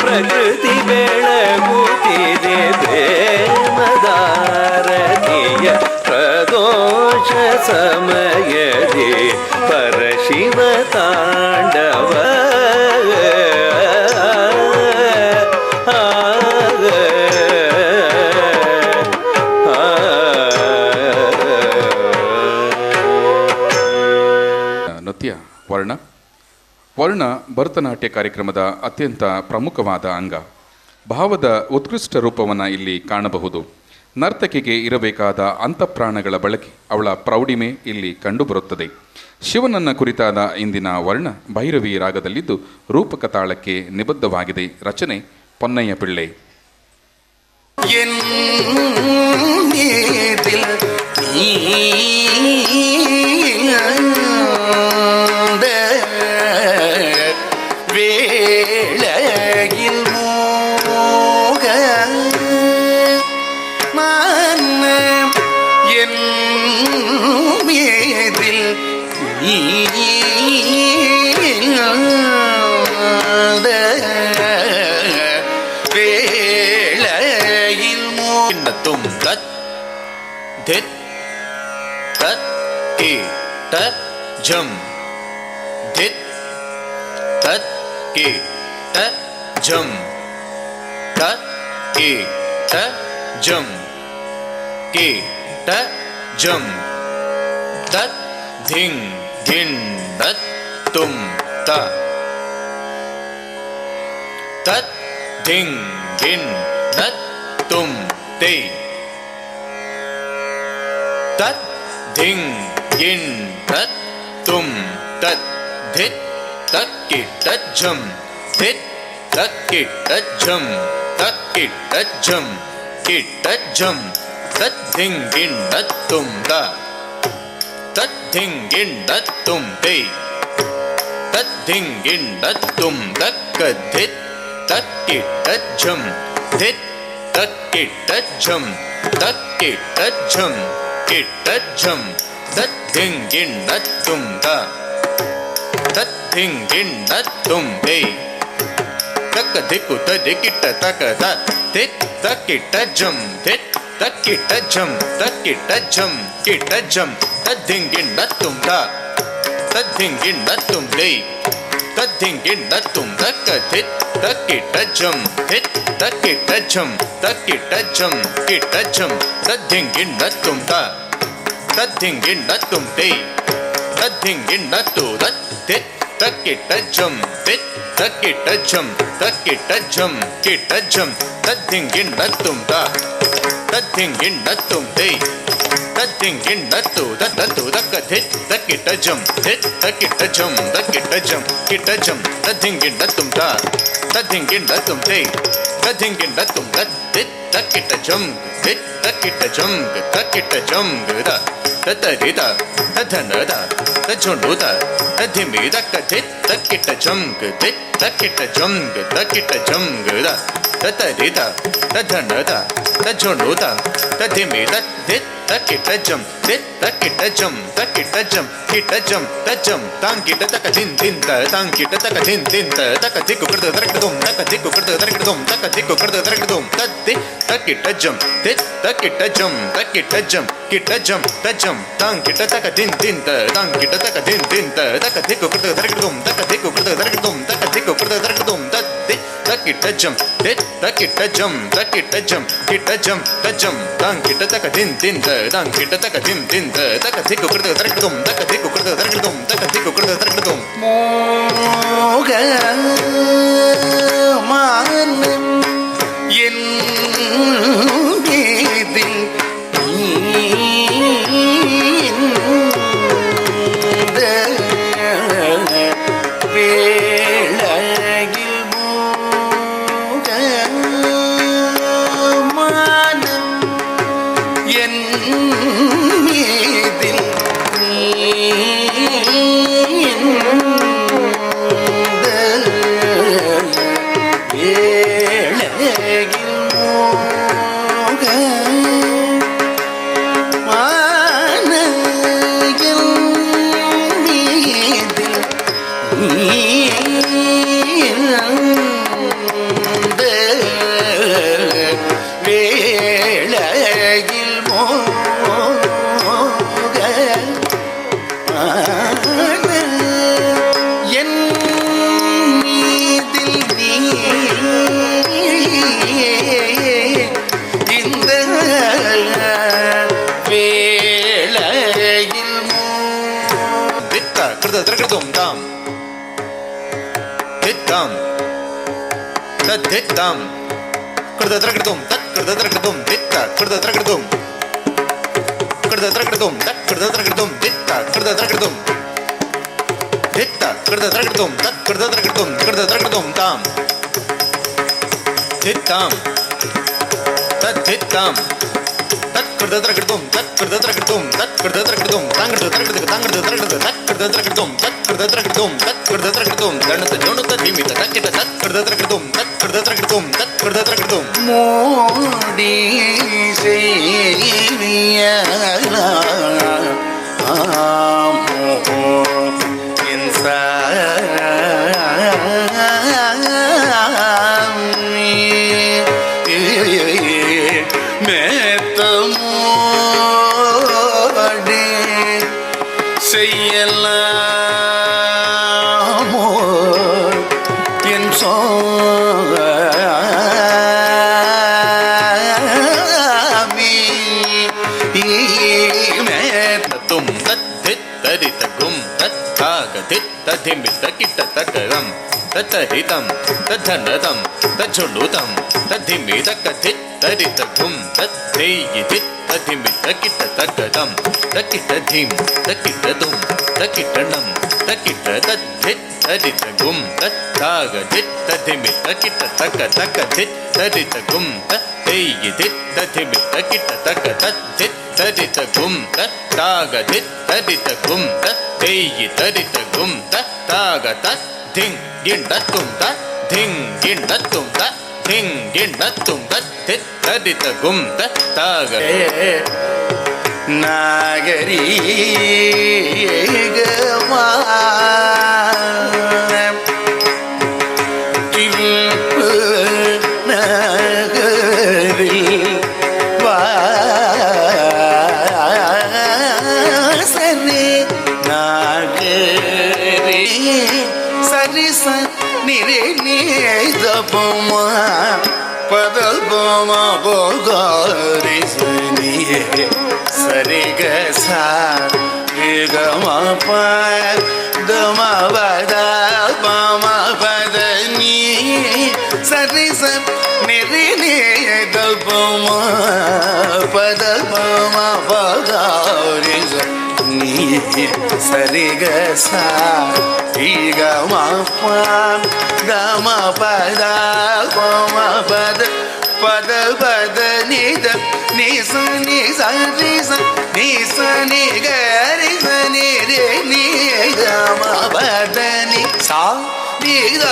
ಪ್ರಕೃತಿ ಬೆಳಗುತ್ತಿದೆ ಪ್ರೇಮದಾರತಿಯ ಪ್ರದೋಷ ಸಮಯದಿ ಪರಶಿವ ತಾಂಡವ ವರ್ಣ. ವರ್ಣ ಭರತನಾಟ್ಯ ಕಾರ್ಯಕ್ರಮದ ಅತ್ಯಂತ ಪ್ರಮುಖವಾದ ಅಂಗ. ಭಾವದ ಉತ್ಕೃಷ್ಟ ರೂಪವನ್ನು ಇಲ್ಲಿ ಕಾಣಬಹುದು. ನರ್ತಕಿಗೆ ಇರಬೇಕಾದ ಅಂತಃಪ್ರಾಣಗಳ ಬಳಕೆ, ಅವಳ ಪ್ರೌಢಿಮೆ ಇಲ್ಲಿ ಕಂಡುಬರುತ್ತದೆ. ಶಿವನನ್ನ ಕುರಿತಾದ ಇಂದಿನ ವರ್ಣ ಭೈರವಿ ರಾಗದಲ್ಲಿದ್ದು ರೂಪಕ ತಾಳಕ್ಕೆ ನಿಬದ್ಧವಾಗಿದೆ. ರಚನೆ ಪೊನ್ನಯ್ಯ ಪಿಳ್ಳೆ. வேளையில் மோக மன்ன என் மேதில் வேளையில் மோகத்தும் தத் தித் தத் கே தத் ஜம் தித் தத் के त जम तत के त जम के त जम तत धिंग धिन दत तुम त तत धिंग धिन दत तुम ते तत धिंग गिन दत तुम तत धित तक के तज्जम धित तक के तज्जम तक के तज्जम के तज्जम तद्धिंगिन दत्तुम दा तद्धिंगिन दत्तुम ते तद्धिंगिन दत्तुम तक धित तक के तज्जम धित तक के तज्जम तक के तज्जम के तज्जम तद्धिंगिन दत्तुम दा तद्धिंगिन दत्तुम ते तक धिकु तदिकिट तक दा धित तक के तज्जम धित तक के तज्जम तक के तज्जम के तज्जम तद्धिंगिन दत्तुम दा तद्धिंगिन दत्तुम ते तद्धिंगिन दत्तुम तक धित तक के तज्जम धित तक के तज्जम तक के तज्जम के तज्जम तद्धिंगिन दत्तुम दा तद्धिंगिन दत्तुम ते तद्धिंगिन दत्तु दत् धित तक के तज्जम धित तक के तज्जम तक के तज्जम के तज्जम तद्धिंगिन दत्तुम दा तद्धिंगिन दत्तुम ते तद्धिंगिन दत्तु दत्तु तक धित तक के तज्जम धित तक के तज्जम तक के तज्जम के तज्जम तद्धिंगिन दत्तुम दा तद्धिंगिन दत्तुम ते तद्धिंगिन दत्तुम दत् धित तक के तज्जम धित तक के तज्जम तक के तज्जम दा ततरिदा तधनदा तझुनुदा तधिमिदा कधित तकिट जंग धित तकिट जंग दा ततरिदा तधनदा तझुनुदा तधिमिदा धित तकिट जम धित तकिट जम किट जम तजम तांकिट तक दिन दिन तांकिट तक दिन दिन तक धिकु करद दरकदुम तक धिकु करद दरकदुम तक धिकु करद दरकदुम तद्दि तकिट जम धित तकिट जम किट जम तजम तांकिट तक दिन दिन तांकिट तक दिन दिन तक धिकु करद दरकदुम तक धिकु करद दरकदुम तक धिकु करद दरकदुम तद्दि तकिट जम धित तकिट जम किट जम तजम तांकिट तक दिन दिन तांकिट तक दिन दिन तक धिकु करद दरकदुम तक धिकु करद दरकदुम तक धिकु करद दरकदुम मोग मानम என் மீதில் வேளையில் மோக மானம் என் மீதில் வேளையில் ಕೃತ ತ್ರಕೃತುಂ ತಾಂ ದಿತ್ತಾಂ ತದ್ದಿತ್ತಾಂ ಕೃತ ತ್ರಕೃತುಂ ತತ್ ಕೃತ ತ್ರಕೃತುಂ ದಿತ್ತ ಕೃತ ತ್ರಕೃತುಂ ಕೃತ ತ್ರಕೃತುಂ ತತ್ ಕೃತ ತ್ರಕೃತುಂ ದಿತ್ತ ಕೃತ ತ್ರಕೃತುಂ ದಿತ್ತ ಕೃತ ತ್ರಕೃತುಂ ತತ್ ಕೃತ ತ್ರಕೃತುಂ ಕೃತ ತ್ರಕೃತುಂ ತಾಂ ದಿತ್ತಾಂ ತದ್ದಿತ್ತಾಂ ತತ್ ಕೃತ ತ್ರಕೃತುಂ ತತ್ ಕೃತ ತ್ರಕೃತುಂ ತತ್ ಕೃತ ತ್ರಕೃತುಂ ತಾಂಗೃತ ತ್ರಕೃತ ತಾಂಗೃತ ತ್ರಕೃತ ತತ್ ಕೃತ ತ್ರಕೃತುಂ ತತ್ ಕೃತ ತ್ರಕೃತುಂ ತತ್ ಕೃತ ತ್ರಕೃತುಂ ಗಣತ ಜೋಣುತ ಧೀಮಿತ ತಕ್ಕಿಟ ತತ್ ಕೃತ ತ್ರಕೃತುಂ ತತ್ ಕೃತ ತ್ರಕೃತುಂ ತತ್ ಕೃತ ತ್ರಕೃತುಂ ಮೋಡಿ ಸೇವಿಯ செய்யலாமோ என் சுவாமி தும் தத் தித் தரித கும் தத் தாக தித் ததிமித கிட்ட தகரம் தத்தரிதம் தத்தனதம் தச்சுண்டுதம் ததிமித கதித் தரித கும் தத் தேயி தித் ததிமித கிட்ட தகதம் தக்கிட்ட தீம் தக்கிட்ட தும் தக்கிட்டணம் தக்கிட்ட தத் தித் தரித கும் தத் தாக தித் ததிமித கிட்ட தக தக தித் தரித கும் தத் தேயி தித் ததிமித கிட்ட தக தத் தித் தரித கும் தத் தாக தித் தரித கும் தத் தேயி தரித கும் தத் தாக தத் திங் கிண்டத்தும் தத் திங் கிண்டத்தும் தத் திங் கிண்டத்தும் தத் தித் தரித கும் தத் தாக நாகரீகமா நகரில் வாசனே நாகரி சரிச நிறை நீதபமா பதபமா போகாரி சனியே சரிக சா ரிகம பதம பத பம பத நீ சரிச நிறை நீதபமா பதபமா போகாரி நீ சரிக சா ரிகம பதம பத பம பத பத பத நித நிச நிச ரிச நிச நிகரி சனி ரே நித ம பத நி சா நித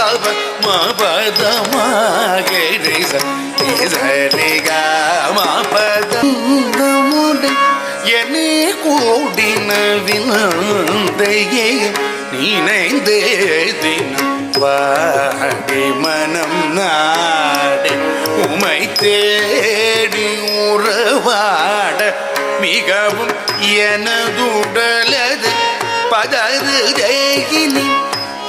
ம பத ம கே ரிச நிச நிக ம பத முட என்னே கூடின வினந்தையே நினைந்தே தினம் வாடி மனம் நாடி உமை தேடி உறவாட மிகவும் எனதுடலது பதறுதேகினி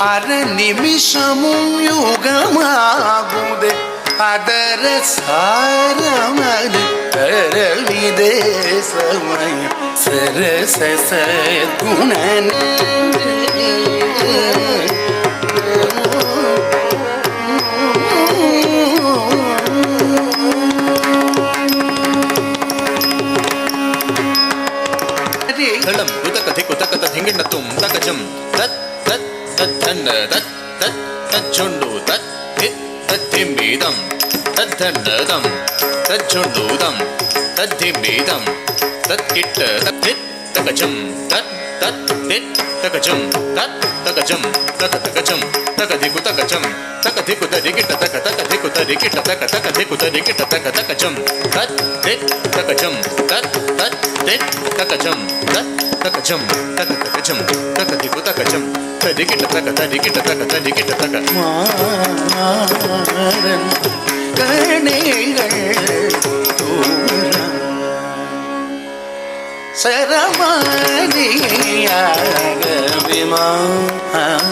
அர நிமிஷமும் யுகமாகுது அதர சாரமது தரவிதே சமயம் சரச குணன் தளம் குதக திக்கு தக்க திங்கிண்ணத்தும் தகஜம் தத் தத் தத் தன்ன தத் தத் தச்சுண்டு தத் தித் தத்திம்பீதம் தத்தன்னதம் தச்சுண்டுதம் தத்திம்பீதம் தத்கிட்ட தத் தகஜம் தத் தத் தித் தகஜம் தத் தகஜம் தக தகஜம் தக திக்கு தகஜம் தக திக்கு தரிகிட்ட தக தக திக்கு தரிகிட்ட தக தக திக்கு தரிகிட்ட தக தகஜம் தத் தித் தகஜம் தத் தத் தித் தகஜம் தத் தகஜம் தக தகஜம் தக திக்கு தகஜம் தரிகிட்ட தக தரிகிட்ட தக தரிகிட்ட தக மாறன் கணைகள் தூரம் சரமானியாக விமாறன்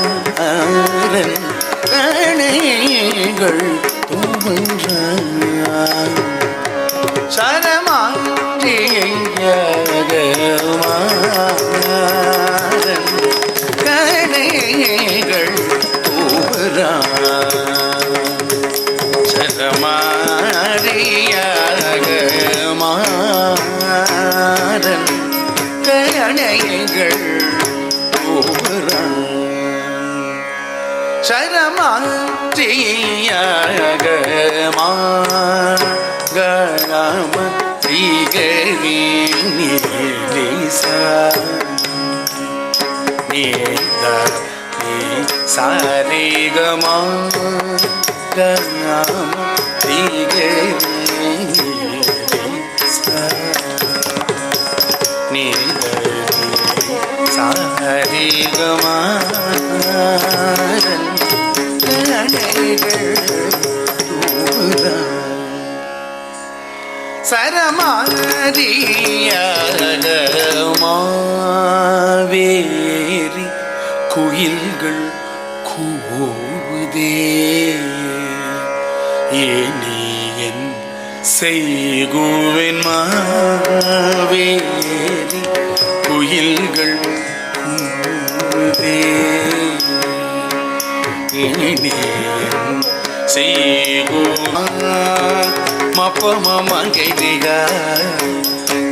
கணைகள் தூன்றான் சரமானியாக மாறன் கணைகள் சரமாற்றியகமா கணம தீகரி சாரிகமா கணம தீகரி சாரிகமா சரமாரியாகமாவேரி குயில்கள் கூவுதே ஏனி என் செய்குவன் மாவேரி குயில்கள் கூவுதே மப்ப மமகைரிகா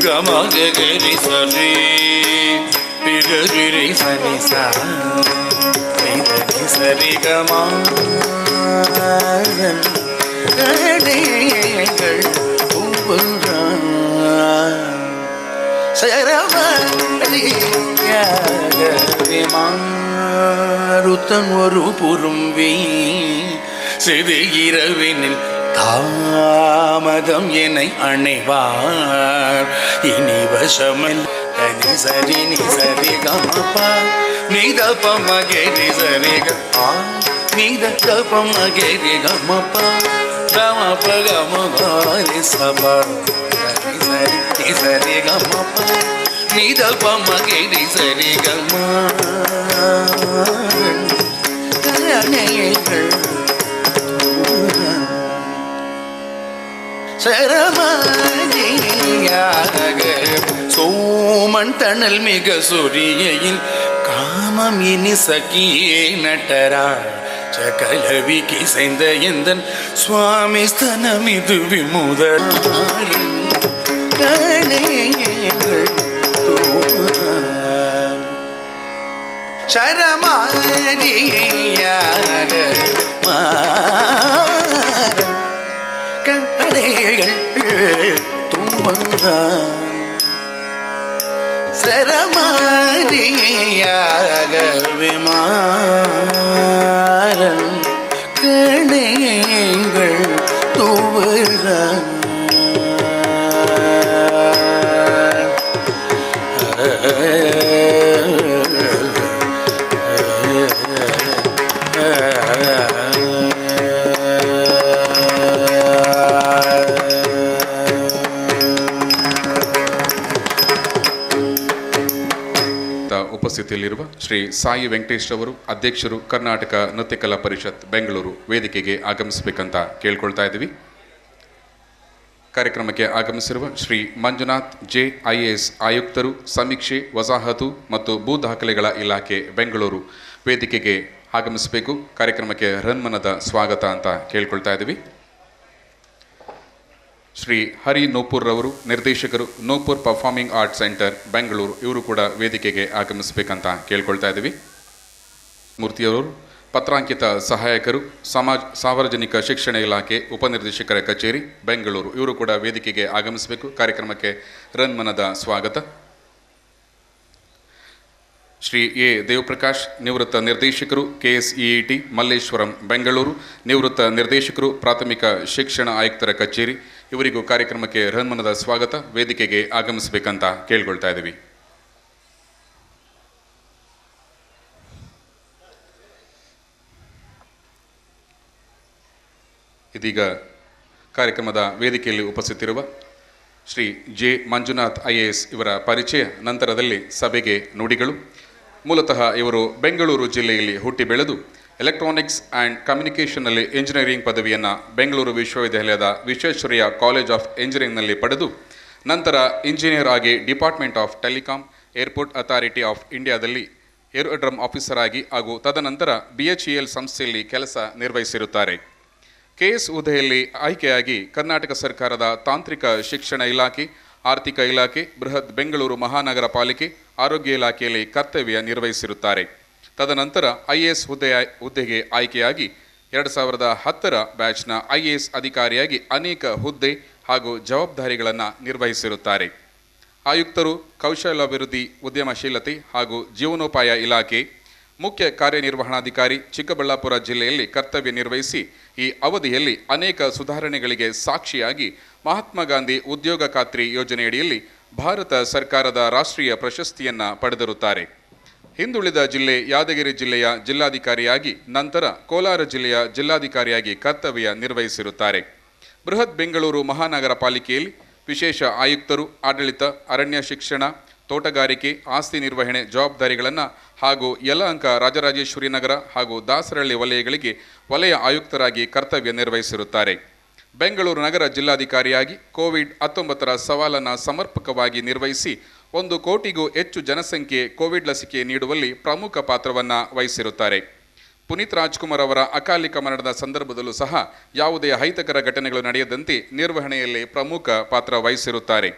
கமகரி சரி பிகரி சரி சரி கமாகள் சரவருத்தன் ஒரு புரும்பி சிறு இரவினில் தாமதம் என்னை அணைவார் இனி வசமில் சரி நி சரி கமப்பா நீதப்ப மகேரி சரி கா நீதப்ப மகேரி கமப்பா கமப்ப கமகாரி சபா சரி நி சரி கமப்பா நீதப்ப மகேரி சரி கமா கணைகள் சரமாரியாக சோமன் தணல் மிக சொரியில் காமம் இனி சகியே நட்டராள் சகலவி கிசைந்த எந்தன் சுவாமி ஸ்தனம் இது விமுதல் கணைகள் சரமாரியாக கணைகள் சரமாரியாக விமாரம் கணைகள் தூவர ಉಪಸ್ಥಿತಿಯಲ್ಲಿರುವ ಶ್ರೀ ಸಾಯಿ ವೆಂಕಟೇಶ್ ಅವರು ಅಧ್ಯಕ್ಷರು ಕರ್ನಾಟಕ ನೃತ್ಯ ಕಲಾ ಪರಿಷತ್ ಬೆಂಗಳೂರು ವೇದಿಕೆಗೆ ಆಗಮಿಸಬೇಕಂತ ಕೇಳ್ಕೊಳ್ತಾ ಇದ್ದೀವಿ. ಕಾರ್ಯಕ್ರಮಕ್ಕೆ ಆಗಮಿಸಿರುವ ಶ್ರೀ ಮಂಜುನಾಥ್ ಜೆ IAS ಆಯುಕ್ತರು ಸಮೀಕ್ಷೆ ವಸಾಹತು ಮತ್ತು ಭೂ ದಾಖಲೆಗಳ ಇಲಾಖೆ ಬೆಂಗಳೂರು ವೇದಿಕೆಗೆ ಆಗಮಿಸಬೇಕು. ಕಾರ್ಯಕ್ರಮಕ್ಕೆ ಹೃನ್ಮನದ ಸ್ವಾಗತ ಅಂತ ಕೇಳ್ಕೊಳ್ತಾ ಇದ್ದೀವಿ. ಶ್ರೀ ಹರಿ ನೋಪುರ್ ರವರು ನಿರ್ದೇಶಕರು ನೋಪುರ್ ಪರ್ಫಾರ್ಮಿಂಗ್ ಆರ್ಟ್ ಸೆಂಟರ್ ಬೆಂಗಳೂರು ಇವರು ಕೂಡ ವೇದಿಕೆಗೆ ಆಗಮಿಸಬೇಕಂತ ಕೇಳ್ಕೊಳ್ತಾ ಇದ್ದೀವಿ. ಮೂರ್ತಿಯವರು ಪತ್ರಾಂಕಿತ ಸಹಾಯಕರು ಸಾರ್ವಜನಿಕ ಶಿಕ್ಷಣ ಇಲಾಖೆ ಉಪನಿರ್ದೇಶಕರ ಕಚೇರಿ ಬೆಂಗಳೂರು ಇವರು ಕೂಡ ವೇದಿಕೆಗೆ ಆಗಮಿಸಬೇಕು. ಕಾರ್ಯಕ್ರಮಕ್ಕೆ ರನ್ಮನದ ಸ್ವಾಗತ. ಶ್ರೀ ಎ ದೇವಪ್ರಕಾಶ್ ನಿವೃತ್ತ ನಿರ್ದೇಶಕರು KSEET ಮಲ್ಲೇಶ್ವರಂ ಬೆಂಗಳೂರು ನಿವೃತ್ತ ನಿರ್ದೇಶಕರು ಪ್ರಾಥಮಿಕ ಶಿಕ್ಷಣ ಆಯುಕ್ತರ ಕಚೇರಿ ಇವರಿಗೂ ಕಾರ್ಯಕ್ರಮಕ್ಕೆ ರನ್ಮನದ ಸ್ವಾಗತ. ವೇದಿಕೆಗೆ ಆಗಮಿಸಬೇಕಂತ ಕೇಳ್ಕೊಳ್ತಾ ಇದ್ದೀವಿ. ಇದೀಗ ಕಾರ್ಯಕ್ರಮದ ವೇದಿಕೆಯಲ್ಲಿ ಉಪಸ್ಥಿತಿರುವ ಶ್ರೀ ಜೆ ಮಂಜುನಾಥ್ IAS ಇವರ ಪರಿಚಯ, ನಂತರದಲ್ಲಿ ಸಭೆಗೆ ನುಡಿಗಳು. ಮೂಲತಃ ಇವರು ಬೆಂಗಳೂರು ಜಿಲ್ಲೆಯಲ್ಲಿ ಹುಟ್ಟಿ ಬೆಳೆದು ಎಲೆಕ್ಟ್ರಾನಿಕ್ಸ್ ಆ್ಯಂಡ್ ಕಮ್ಯುನಿಕೇಷನ್ನಲ್ಲಿ ಇಂಜಿನಿಯರಿಂಗ್ ಪದವಿಯನ್ನು ಬೆಂಗಳೂರು ವಿಶ್ವವಿದ್ಯಾಲಯದ ವಿಶ್ವೇಶ್ವರಯ್ಯ ಕಾಲೇಜ್ ಆಫ್ ಇಂಜಿನಿಯರಿಂಗ್ನಲ್ಲಿ ಪಡೆದು ನಂತರ ಇಂಜಿನಿಯರ್ ಆಗಿ department of telecom airport authority of ಇಂಡಿಯಾದಲ್ಲಿ ಏರೋಡ್ರಮ್ ಆಫೀಸರ್ ಆಗಿ ಹಾಗೂ ತದನಂತರ BHEL ಸಂಸ್ಥೆಯಲ್ಲಿ ಕೆಲಸ ನಿರ್ವಹಿಸಿರುತ್ತಾರೆ. KS ಹುದ್ದೆಯಲ್ಲಿ ಆಯ್ಕೆಯಾಗಿ ಕರ್ನಾಟಕ ಸರ್ಕಾರದ ತಾಂತ್ರಿಕ ಶಿಕ್ಷಣ ಇಲಾಖೆ ಆರ್ಥಿಕ ಇಲಾಖೆ, ಬೃಹತ್ ಬೆಂಗಳೂರು ಮಹಾನಗರ ಪಾಲಿಕೆ, ಆರೋಗ್ಯ ಇಲಾಖೆಯಲ್ಲಿ ಕರ್ತವ್ಯ ನಿರ್ವಹಿಸಿರುತ್ತಾರೆ. ತದನಂತರ IAS ಹುದ್ದೆಗೆ ಆಯ್ಕೆಯಾಗಿ 2010ರ ಬ್ಯಾಚ್ನ IAS ಅಧಿಕಾರಿಯಾಗಿ ಅನೇಕ ಹುದ್ದೆ ಹಾಗೂ ಜವಾಬ್ದಾರಿಗಳನ್ನು ನಿರ್ವಹಿಸಿರುತ್ತಾರೆ. ಆಯುಕ್ತರು ಕೌಶಲ್ಯಾಭಿವೃದ್ಧಿ, ಉದ್ಯಮಶೀಲತೆ ಹಾಗೂ ಜೀವನೋಪಾಯ ಇಲಾಖೆ, ಮುಖ್ಯ ಕಾರ್ಯನಿರ್ವಹಣಾಧಿಕಾರಿ, ಚಿಕ್ಕಬಳ್ಳಾಪುರ ಜಿಲ್ಲೆಯಲ್ಲಿ ಕರ್ತವ್ಯ ನಿರ್ವಹಿಸಿ ಈ ಅವಧಿಯಲ್ಲಿ ಅನೇಕ ಸುಧಾರಣೆಗಳಿಗೆ ಸಾಕ್ಷಿಯಾಗಿ ಮಹಾತ್ಮ ಗಾಂಧಿ ಉದ್ಯೋಗ ಖಾತ್ರಿ ಯೋಜನೆಯಡಿಯಲ್ಲಿ ಭಾರತ ಸರ್ಕಾರದ ರಾಷ್ಟ್ರೀಯ ಪ್ರಶಸ್ತಿಯನ್ನು ಪಡೆದಿರುತ್ತಾರೆ. ಹಿಂದುಳಿದ ಜಿಲ್ಲೆ ಯಾದಗಿರಿ ಜಿಲ್ಲೆಯ ಜಿಲ್ಲಾಧಿಕಾರಿಯಾಗಿ ನಂತರ ಕೋಲಾರ ಜಿಲ್ಲೆಯ ಜಿಲ್ಲಾಧಿಕಾರಿಯಾಗಿ ಕರ್ತವ್ಯ ನಿರ್ವಹಿಸಿರುತ್ತಾರೆ. ಬೃಹತ್ ಬೆಂಗಳೂರು ಮಹಾನಗರ ಪಾಲಿಕೆಯಲ್ಲಿ ವಿಶೇಷ ಆಯುಕ್ತರು ಆಡಳಿತ, ಅರಣ್ಯ ಶಿಕ್ಷಣ, ತೋಟಗಾರಿಕೆ, ಆಸ್ತಿ ನಿರ್ವಹಣೆ ಜವಾಬ್ದಾರಿಗಳನ್ನು ಹಾಗೂ ಯಲಹಂಕ, ರಾಜರಾಜೇಶ್ವರಿ ನಗರ ಹಾಗೂ ದಾಸರಹಳ್ಳಿ ವಲಯಗಳಿಗೆ ವಲಯ ಆಯುಕ್ತರಾಗಿ ಕರ್ತವ್ಯ ನಿರ್ವಹಿಸಿರುತ್ತಾರೆ. ಬೆಂಗಳೂರು ನಗರ ಜಿಲ್ಲಾಧಿಕಾರಿಯಾಗಿ ಕೋವಿಡ್-19ರ ಸವಾಲನ್ನು ಸಮರ್ಪಕವಾಗಿ ನಿರ್ವಹಿಸಿ 1 ಕೋಟಿಗೂ ಹೆಚ್ಚು ಜನಸಂಖ್ಯೆ ಕೋವಿಡ್ ಲಸಿಕೆ ನೀಡುವಲ್ಲಿ ಪ್ರಮುಖ ಪಾತ್ರವನ್ನು ವಹಿಸಿರುತ್ತಾರೆ. ಪುನೀತ್ ರಾಜ್ಕುಮಾರ್ ಅವರ ಅಕಾಲಿಕ ಮರಣದ ಸಂದರ್ಭದಲ್ಲೂ ಸಹ ಯಾವುದೇ ಅಹಿತಕರ ಘಟನೆಗಳು ನಡೆಯದಂತೆ ನಿರ್ವಹಣೆಯಲ್ಲಿ ಪ್ರಮುಖ ಪಾತ್ರ ವಹಿಸಿರುತ್ತಾರೆ.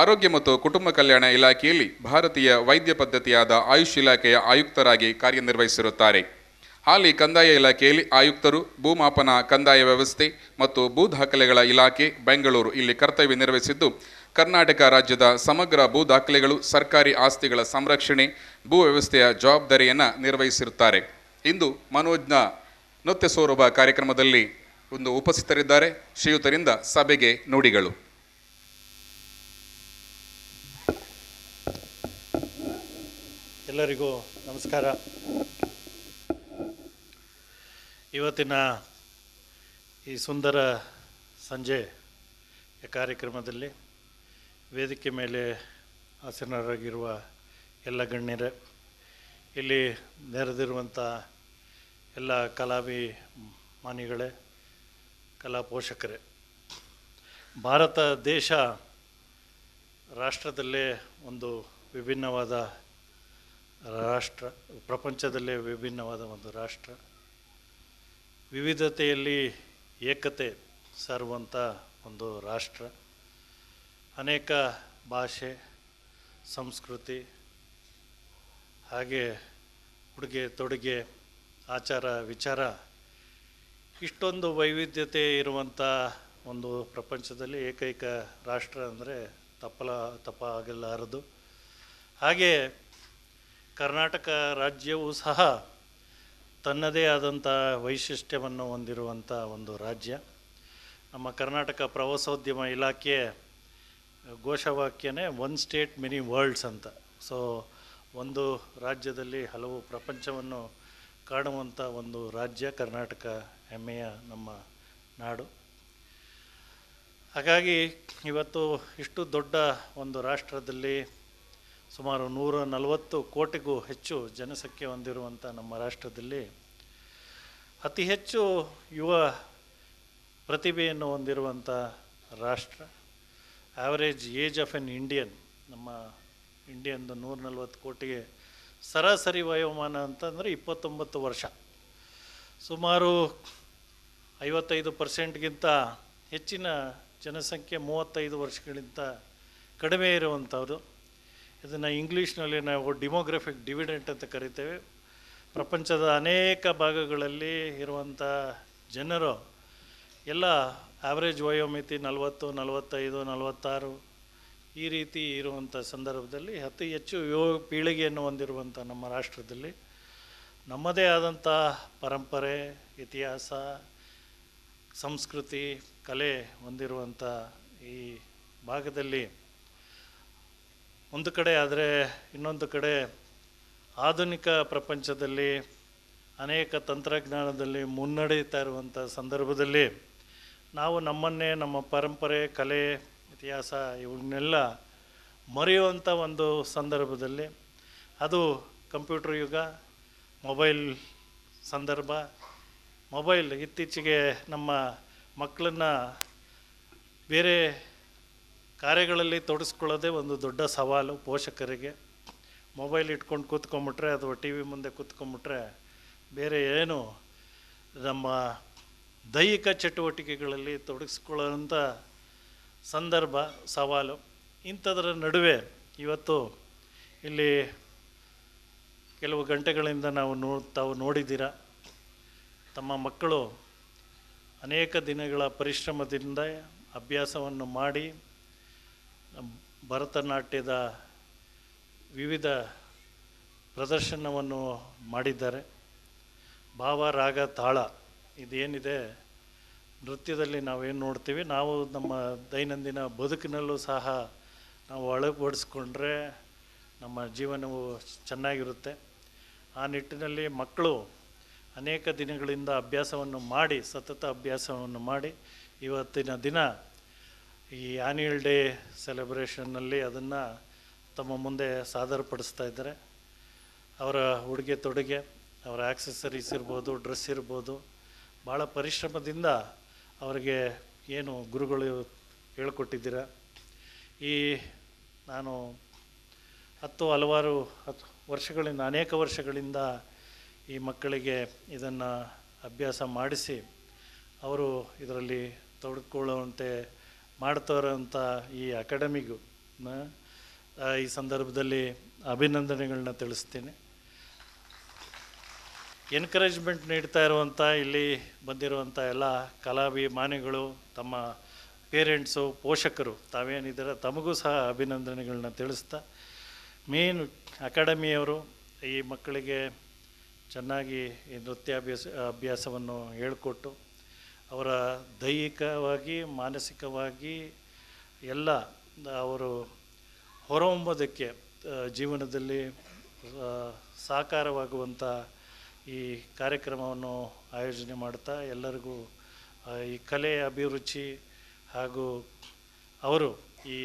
ಆರೋಗ್ಯ ಮತ್ತು ಕುಟುಂಬ ಕಲ್ಯಾಣ ಇಲಾಖೆಯಲ್ಲಿ ಭಾರತೀಯ ವೈದ್ಯ ಪದ್ಧತಿಯಾದ ಆಯುಷ್ ಇಲಾಖೆಯ ಆಯುಕ್ತರಾಗಿ ಕಾರ್ಯನಿರ್ವಹಿಸಿರುತ್ತಾರೆ. ಹಾಲಿ ಕಂದಾಯ ಇಲಾಖೆಯಲ್ಲಿ ಆಯುಕ್ತರು, ಭೂಮಾಪನ, ಕಂದಾಯ ವ್ಯವಸ್ಥೆ ಮತ್ತು ಭೂ ದಾಖಲೆಗಳ ಇಲಾಖೆ ಬೆಂಗಳೂರು ಇಲ್ಲಿ ಕರ್ತವ್ಯ ನಿರ್ವಹಿಸಿದ್ದು, ಕರ್ನಾಟಕ ರಾಜ್ಯದ ಸಮಗ್ರ ಭೂ ದಾಖಲೆಗಳು, ಸರ್ಕಾರಿ ಆಸ್ತಿಗಳ ಸಂರಕ್ಷಣೆ, ಭೂ ವ್ಯವಸ್ಥೆಯ ಜವಾಬ್ದಾರಿಯನ್ನು ನಿರ್ವಹಿಸಿರುತ್ತಾರೆ. ಇಂದು ಮನೋಜ್ಞ ನೃತ್ಯ ಸೌರಭ ಕಾರ್ಯಕ್ರಮದಲ್ಲಿ ಉಪಸ್ಥಿತರಿದ್ದಾರೆ. ಶ್ರೀಯುತರಿಂದ ಸಭೆಗೆ ನುಡಿಗಳು. ಎಲ್ಲರಿಗೂ ನಮಸ್ಕಾರ. ಇವತ್ತಿನ ಈ ಸುಂದರ ಸಂಜೆ ಕಾರ್ಯಕ್ರಮದಲ್ಲಿ ವೇದಿಕೆ ಮೇಲೆ ಆಸೀನರಾಗಿರುವ ಎಲ್ಲ ಗಣ್ಯರೇ, ಇಲ್ಲಿ ನೆರೆದಿರುವಂಥ ಎಲ್ಲ ಕಲಾಭಿಮಾನಿಗಳೇ, ಕಲಾ ಪೋಷಕರೇ, ಭಾರತ ದೇಶ ರಾಷ್ಟ್ರದಲ್ಲೇ ಒಂದು ವಿಭಿನ್ನವಾದ ರಾಷ್ಟ್ರ, ಪ್ರಪಂಚದಲ್ಲೇ ವಿಭಿನ್ನವಾದ ಒಂದು ರಾಷ್ಟ್ರ, ವಿವಿಧತೆಯಲ್ಲಿ ಏಕತೆ ಸಾರುವಂಥ ಒಂದು ರಾಷ್ಟ್ರ, ಅನೇಕ ಭಾಷೆ, ಸಂಸ್ಕೃತಿ, ಹಾಗೆ ಉಡುಗೆ ತೊಡುಗೆ, ಆಚಾರ ವಿಚಾರ, ಇಷ್ಟೊಂದು ವೈವಿಧ್ಯತೆ ಇರುವಂಥ ಒಂದು ಪ್ರಪಂಚದಲ್ಲಿ ಏಕೈಕ ರಾಷ್ಟ್ರ ಅಂದರೆ ತಪ್ಪಾಗಲಾರದು. ಹಾಗೆ ಕರ್ನಾಟಕ ರಾಜ್ಯವು ಸಹ ತನ್ನದೇ ಆದಂಥ ವೈಶಿಷ್ಟ್ಯವನ್ನು ಹೊಂದಿರುವಂಥ ಒಂದು ರಾಜ್ಯ. ನಮ್ಮ ಕರ್ನಾಟಕ ಪ್ರವಾಸೋದ್ಯಮ ಇಲಾಖೆ ಘೋಷವಾಕ್ಯನೇ ಒನ್ ಸ್ಟೇಟ್ ಮೆನಿ ವರ್ಲ್ಡ್ಸ್ ಅಂತ. ಸೊ ಒಂದು ರಾಜ್ಯದಲ್ಲಿ ಹಲವು ಪ್ರಪಂಚವನ್ನು ಕಾಣುವಂಥ ಒಂದು ರಾಜ್ಯ ಕರ್ನಾಟಕ, ಹೆಮ್ಮೆಯ ನಮ್ಮ ನಾಡು. ಹಾಗಾಗಿ ಇವತ್ತು ಇಷ್ಟು ದೊಡ್ಡ ಒಂದು ರಾಷ್ಟ್ರದಲ್ಲಿ ಸುಮಾರು 140 ಕೋಟಿಗೂ ಹೆಚ್ಚು ಜನಸಂಖ್ಯೆ ಹೊಂದಿರುವಂಥ ನಮ್ಮ ರಾಷ್ಟ್ರದಲ್ಲಿ ಅತಿ ಹೆಚ್ಚು ಯುವ ಪ್ರತಿಭೆಯನ್ನು ಹೊಂದಿರುವಂಥ ರಾಷ್ಟ್ರ. Average age of an Indian, ನಮ್ಮ ಇಂಡಿಯನ್ದು 140 ಕೋಟಿಗೆ ಸರಾಸರಿ ವಯೋಮಾನ ಅಂತಂದರೆ 29 ವರ್ಷ. ಸುಮಾರು 55%ಗಿಂತ ಹೆಚ್ಚಿನ ಜನಸಂಖ್ಯೆ 35 ವರ್ಷಗಳಿಂದ ಕಡಿಮೆ ಇರುವಂಥವ್ರು. ಇದನ್ನು ಇಂಗ್ಲೀಷ್ನಲ್ಲಿ ನಾವು ಡಿಮೋಗ್ರಫಿಕ್ ಡಿವಿಡೆಂಟ್ ಅಂತ ಕರಿತೇವೆ. ಪ್ರಪಂಚದ ಅನೇಕ ಭಾಗಗಳಲ್ಲಿ ಇರುವಂಥ ಜನರು ಎಲ್ಲ ಆ್ಯಾವ್ರೇಜ್ ವಯೋಮಿತಿ 40, 45, 46 ಈ ರೀತಿ ಇರುವಂಥ ಸಂದರ್ಭದಲ್ಲಿ ಅತಿ ಹೆಚ್ಚು ಯುವ ಪೀಳಿಗೆಯನ್ನು ಹೊಂದಿರುವಂಥ ನಮ್ಮ ರಾಷ್ಟ್ರದಲ್ಲಿ ನಮ್ಮದೇ ಆದಂಥ ಪರಂಪರೆ, ಇತಿಹಾಸ, ಸಂಸ್ಕೃತಿ, ಕಲೆ ಹೊಂದಿರುವಂಥ ಈ ಭಾಗದಲ್ಲಿ ಒಂದು ಕಡೆ ಆದರೆ ಇನ್ನೊಂದು ಕಡೆ ಆಧುನಿಕ ಪ್ರಪಂಚದಲ್ಲಿ ಅನೇಕ ತಂತ್ರಜ್ಞಾನದಲ್ಲಿ ಮುನ್ನಡೆಯುತ್ತಾ ಇರುವಂಥ ಸಂದರ್ಭದಲ್ಲಿ ನಾವು ನಮ್ಮನ್ನೇ, ನಮ್ಮ ಪರಂಪರೆ, ಕಲೆ, ಇತಿಹಾಸ ಇವನ್ನೆಲ್ಲ ಮರೆಯುವಂಥ ಒಂದು ಸಂದರ್ಭದಲ್ಲಿ, ಅದು ಕಂಪ್ಯೂಟರ್ ಯುಗ, ಮೊಬೈಲ್ ಸಂದರ್ಭ. ಮೊಬೈಲ್ ಇತ್ತೀಚೆಗೆ ನಮ್ಮ ಮಕ್ಕಳನ್ನು ಬೇರೆ ಕಾರ್ಯಗಳಲ್ಲಿ ತೊಡಗಿಸ್ಕೊಳ್ಳೋದೇ ಒಂದು ದೊಡ್ಡ ಸವಾಲು ಪೋಷಕರಿಗೆ. ಮೊಬೈಲ್ ಇಟ್ಕೊಂಡು ಕೂತ್ಕೊಂಬಿಟ್ರೆ ಅಥವಾ ಟಿ ವಿ ಮುಂದೆ ಕೂತ್ಕೊಂಬಿಟ್ರೆ ಬೇರೆ ಏನು ನಮ್ಮ ದೈಹಿಕ ಚಟುವಟಿಕೆಗಳಲ್ಲಿ ತೊಡಗಿಸ್ಕೊಳ್ಳೋಂಥ ಸಂದರ್ಭ, ಸವಾಲು. ಇಂಥದ್ರ ನಡುವೆ ಇವತ್ತು ಇಲ್ಲಿ ಕೆಲವು ಗಂಟೆಗಳಿಂದ ತಾವು ನೋಡಿದ್ದೀರ, ತಮ್ಮ ಮಕ್ಕಳು ಅನೇಕ ದಿನಗಳ ಪರಿಶ್ರಮದಿಂದ ಅಭ್ಯಾಸವನ್ನು ಮಾಡಿ ಭರತನಾಟ್ಯದ ವಿವಿಧ ಪ್ರದರ್ಶನವನ್ನು ಮಾಡಿದ್ದಾರೆ. ಭಾವ, ರಾಗ, ತಾಳ ಇದೇನಿದೆ ನೃತ್ಯದಲ್ಲಿ ನಾವೇನು ನೋಡ್ತೀವಿ, ನಾವು ನಮ್ಮ ದೈನಂದಿನ ಬದುಕಿನಲ್ಲೂ ಸಹ ನಾವು ಅಳವಡಿಸ್ಕೊಂಡ್ರೆ ನಮ್ಮ ಜೀವನವು ಚೆನ್ನಾಗಿರುತ್ತೆ. ಆ ನಿಟ್ಟಿನಲ್ಲಿ ಮಕ್ಕಳು ಅನೇಕ ದಿನಗಳಿಂದ ಅಭ್ಯಾಸವನ್ನು ಮಾಡಿ, ಸತತ ಅಭ್ಯಾಸವನ್ನು ಮಾಡಿ ಇವತ್ತಿನ ದಿನ ಈ ಆ್ಯನ್ಯುಯಲ್ ಡೇ ಸೆಲೆಬ್ರೇಷನ್ನಲ್ಲಿ ಅದನ್ನು ತಮ್ಮ ಮುಂದೆ ಸಾದರಪಡಿಸ್ತಾ ಇದ್ದಾರೆ. ಅವರ ಉಡುಗೆ ತೊಡುಗೆ, ಅವರ ಆಕ್ಸೆಸರೀಸ್ ಇರ್ಬೋದು, ಡ್ರೆಸ್ ಇರ್ಬೋದು, ಭಾಳ ಪರಿಶ್ರಮದಿಂದ ಅವರಿಗೆ ಏನು ಗುರುಗಳು ಹೇಳ್ಕೊಟ್ಟಿದ್ದೀರ. ನಾನು ಹಲವಾರು ವರ್ಷಗಳಿಂದ, ಅನೇಕ ವರ್ಷಗಳಿಂದ ಈ ಮಕ್ಕಳಿಗೆ ಇದನ್ನು ಅಭ್ಯಾಸ ಮಾಡಿಸಿ ಅವರು ಇದರಲ್ಲಿ ತೊಡಕೊಳ್ಳುವಂತೆ ಮಾಡ್ತಾರಂಥ ಈ ಅಕಾಡೆಮಿಗೂ ಈ ಸಂದರ್ಭದಲ್ಲಿ ಅಭಿನಂದನೆಗಳನ್ನ ತಿಳಿಸ್ತೀನಿ. ಎನ್ಕರೇಜ್ಮೆಂಟ್ ನೀಡ್ತಾ ಇರುವಂಥ ಇಲ್ಲಿ ಬಂದಿರುವಂಥ ಎಲ್ಲ ಕಲಾಭಿಮಾನಿಗಳು, ತಮ್ಮ ಪೇರೆಂಟ್ಸು, ಪೋಷಕರು ತಾವೇನಿದ್ದಾರೆ ತಮಗೂ ಸಹ ಅಭಿನಂದನೆಗಳನ್ನ ತಿಳಿಸ್ತಾ, ಮೇನ್ ಅಕಾಡೆಮಿಯವರು ಈ ಮಕ್ಕಳಿಗೆ ಚೆನ್ನಾಗಿ ಈ ಅಭ್ಯಾಸವನ್ನು ಹೇಳಿಕೊಟ್ಟು ಅವರ ದೈಹಿಕವಾಗಿ, ಮಾನಸಿಕವಾಗಿ ಎಲ್ಲ ಅವರು ಹೊರಹೊಮ್ಮೋದಕ್ಕೆ ಜೀವನದಲ್ಲಿ ಸಾಕಾರವಾಗುವಂಥ ಈ ಕಾರ್ಯಕ್ರಮವನ್ನು ಆಯೋಜನೆ ಮಾಡ್ತಾ ಎಲ್ಲರಿಗೂ ಈ ಕಲೆಯ ಅಭಿರುಚಿ ಹಾಗೂ ಅವರು ಈ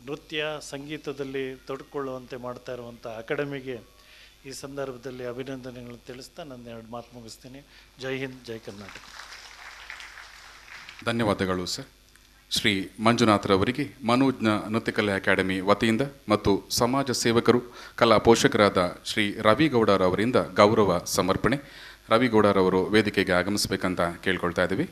ನೃತ್ಯ ಸಂಗೀತದಲ್ಲಿ ತೊಡಕೊಳ್ಳುವಂತೆ ಮಾಡ್ತಾ ಇರುವಂಥ ಅಕಾಡೆಮಿಗೆ ಈ ಸಂದರ್ಭದಲ್ಲಿ ಅಭಿನಂದನೆಗಳನ್ನು ತಿಳಿಸ್ತಾ ನನ್ನ 2 ಮಾತು ಮುಗಿಸ್ತೀನಿ. ಜೈ ಹಿಂದ್, ಜೈ ಕರ್ನಾಟಕ. ಧನ್ಯವಾದಗಳು ಸರ್. ಶ್ರೀ ಮಂಜುನಾಥ್ರವರಿಗೆ ಮನೋಜ್ಞ ನೃತ್ಯಕಲೆ ಅಕಾಡೆಮಿ ವತಿಯಿಂದ ಮತ್ತು ಸಮಾಜ ಸೇವಕರು, ಕಲಾ ಪೋಷಕರಾದ ಶ್ರೀ ರವಿಗೌಡರವರಿಂದ ಗೌರವ ಸಮರ್ಪಣೆ. ರವಿಗೌಡರವರು ವೇದಿಕೆಗೆ ಆಗಮಿಸಬೇಕಂತ ಕೇಳ್ಕೊಳ್ತಾ ಇದ್ದೀವಿ.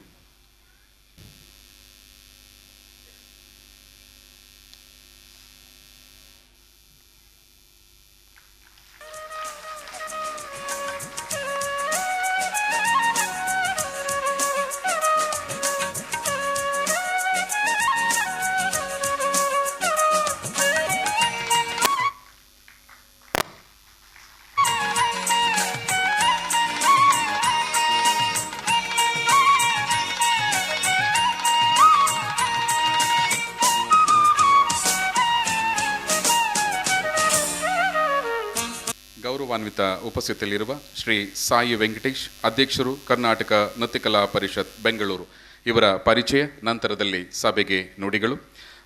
ಗೌರವಾನ್ವಿತ ಉಪಸ್ಥಿತಿಯಲ್ಲಿರುವ ಶ್ರೀ ಸಾಯಿ ವೆಂಕಟೇಶ್, ಅಧ್ಯಕ್ಷರು, ಕರ್ನಾಟಕ ನೃತ್ಯಕಲಾ ಪರಿಷತ್ ಬೆಂಗಳೂರು, ಇವರ ಪರಿಚಯ ನಂತರದಲ್ಲಿ ಸಭೆಗೆ ನುಡಿಗಳು.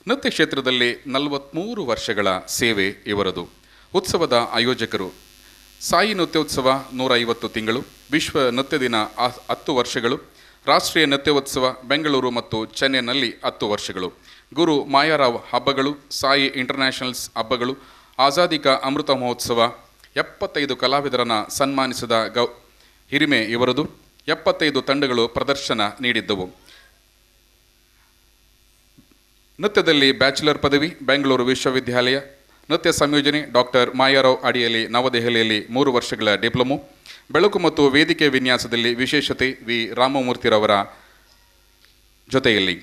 ನೃತ್ಯ ಕ್ಷೇತ್ರದಲ್ಲಿ 43 ವರ್ಷಗಳ ಸೇವೆ ಇವರದು. ಉತ್ಸವದ ಆಯೋಜಕರು ಸಾಯಿ ನೃತ್ಯೋತ್ಸವ 150 ತಿಂಗಳು, ವಿಶ್ವ ನೃತ್ಯ ದಿನ 10 ವರ್ಷಗಳು, ರಾಷ್ಟ್ರೀಯ ನೃತ್ಯೋತ್ಸವ ಬೆಂಗಳೂರು ಮತ್ತು ಚೆನ್ನೈನಲ್ಲಿ 10 ವರ್ಷಗಳು, ಗುರು ಮಾಯಾರಾವ್ ಹಬ್ಬಗಳು, ಸಾಯಿ ಇಂಟರ್ನ್ಯಾಷನಲ್ಸ್ ಹಬ್ಬಗಳು, ಆಜಾದಿ ಕಾ ಅಮೃತ ಮಹೋತ್ಸವ, 75 ಕಲಾವಿದರನ್ನು ಸನ್ಮಾನಿಸಿದ ಹಿರಿಮೆ ಇವರದು. 75 ತಂಡಗಳು ಪ್ರದರ್ಶನ ನೀಡಿದ್ದವು. ನೃತ್ಯದಲ್ಲಿ ಬ್ಯಾಚುಲರ್ ಪದವಿ, ಬೆಂಗಳೂರು ವಿಶ್ವವಿದ್ಯಾಲಯ, ನೃತ್ಯ ಸಂಯೋಜನೆ ಡಾಕ್ಟರ್ ಮಾಯಾರಾವ್ ಅಡಿಯಲ್ಲಿ ನವದೆಹಲಿಯಲ್ಲಿ 3 ವರ್ಷಗಳ ಡಿಪ್ಲೊಮೊ, ಬೆಳಕು ಮತ್ತು ವೇದಿಕೆ ವಿನ್ಯಾಸದಲ್ಲಿ ವಿಶೇಷತೆ ವಿ ರಾಮಮೂರ್ತಿರವರ ಜೊತೆಯಲ್ಲಿ.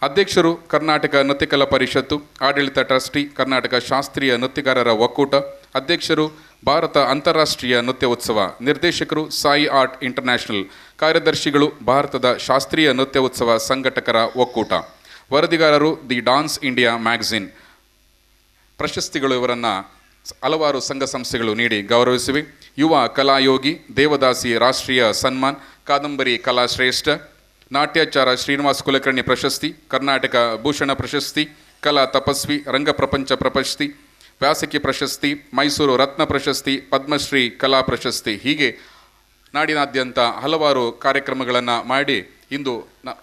ಅಧ್ಯಕ್ಷರು ಕರ್ನಾಟಕ ನೃತ್ಯಕಲಾ ಪರಿಷತ್ತು, ಆಡಳಿತ ಟ್ರಸ್ಟಿ ಕರ್ನಾಟಕ ಶಾಸ್ತ್ರೀಯ ನೃತ್ಯಗಾರರ ಒಕ್ಕೂಟ, ಅಧ್ಯಕ್ಷರು ಭಾರತ ಅಂತಾರಾಷ್ಟ್ರೀಯ ನೃತ್ಯೋತ್ಸವ, ನಿರ್ದೇಶಕರು ಸಾಯಿ ಆರ್ಟ್ ಇಂಟರ್ನ್ಯಾಷನಲ್, ಕಾರ್ಯದರ್ಶಿಗಳು ಭಾರತದ ಶಾಸ್ತ್ರೀಯ ನೃತ್ಯೋತ್ಸವ ಸಂಘಟಕರ ಒಕ್ಕೂಟ, ವರದಿಗಾರರು ದಿ ಡಾನ್ಸ್ ಇಂಡಿಯಾ ಮ್ಯಾಗಝಿನ್. ಪ್ರಶಸ್ತಿಗಳು ಇವರನ್ನು ಹಲವಾರು ಸಂಘ ಸಂಸ್ಥೆಗಳು ನೀಡಿ ಗೌರವಿಸಿವೆ. ಯುವ ಕಲಾಯೋಗಿ, ದೇವದಾಸಿ ರಾಷ್ಟ್ರೀಯ ಸನ್ಮಾನ್, ಕಾದಂಬರಿ ಕಲಾಶ್ರೇಷ್ಠ, ನಾಟ್ಯಾಚಾರ ಶ್ರೀನಿವಾಸ ಕುಲಕರ್ಣಿ ಪ್ರಶಸ್ತಿ, ಕರ್ನಾಟಕ ಭೂಷಣ ಪ್ರಶಸ್ತಿ, ಕಲಾ ತಪಸ್ವಿ, ರಂಗಪ್ರಪಂಚ ಪ್ರಶಸ್ತಿ, ವ್ಯಾಸಕಿ ಪ್ರಶಸ್ತಿ, ಮೈಸೂರು ರತ್ನ ಪ್ರಶಸ್ತಿ, ಪದ್ಮಶ್ರೀ ಕಲಾ ಪ್ರಶಸ್ತಿ, ಹೀಗೆ ನಾಡಿನಾದ್ಯಂತ ಹಲವಾರು ಕಾರ್ಯಕ್ರಮಗಳನ್ನು ಮಾಡಿ ಇಂದು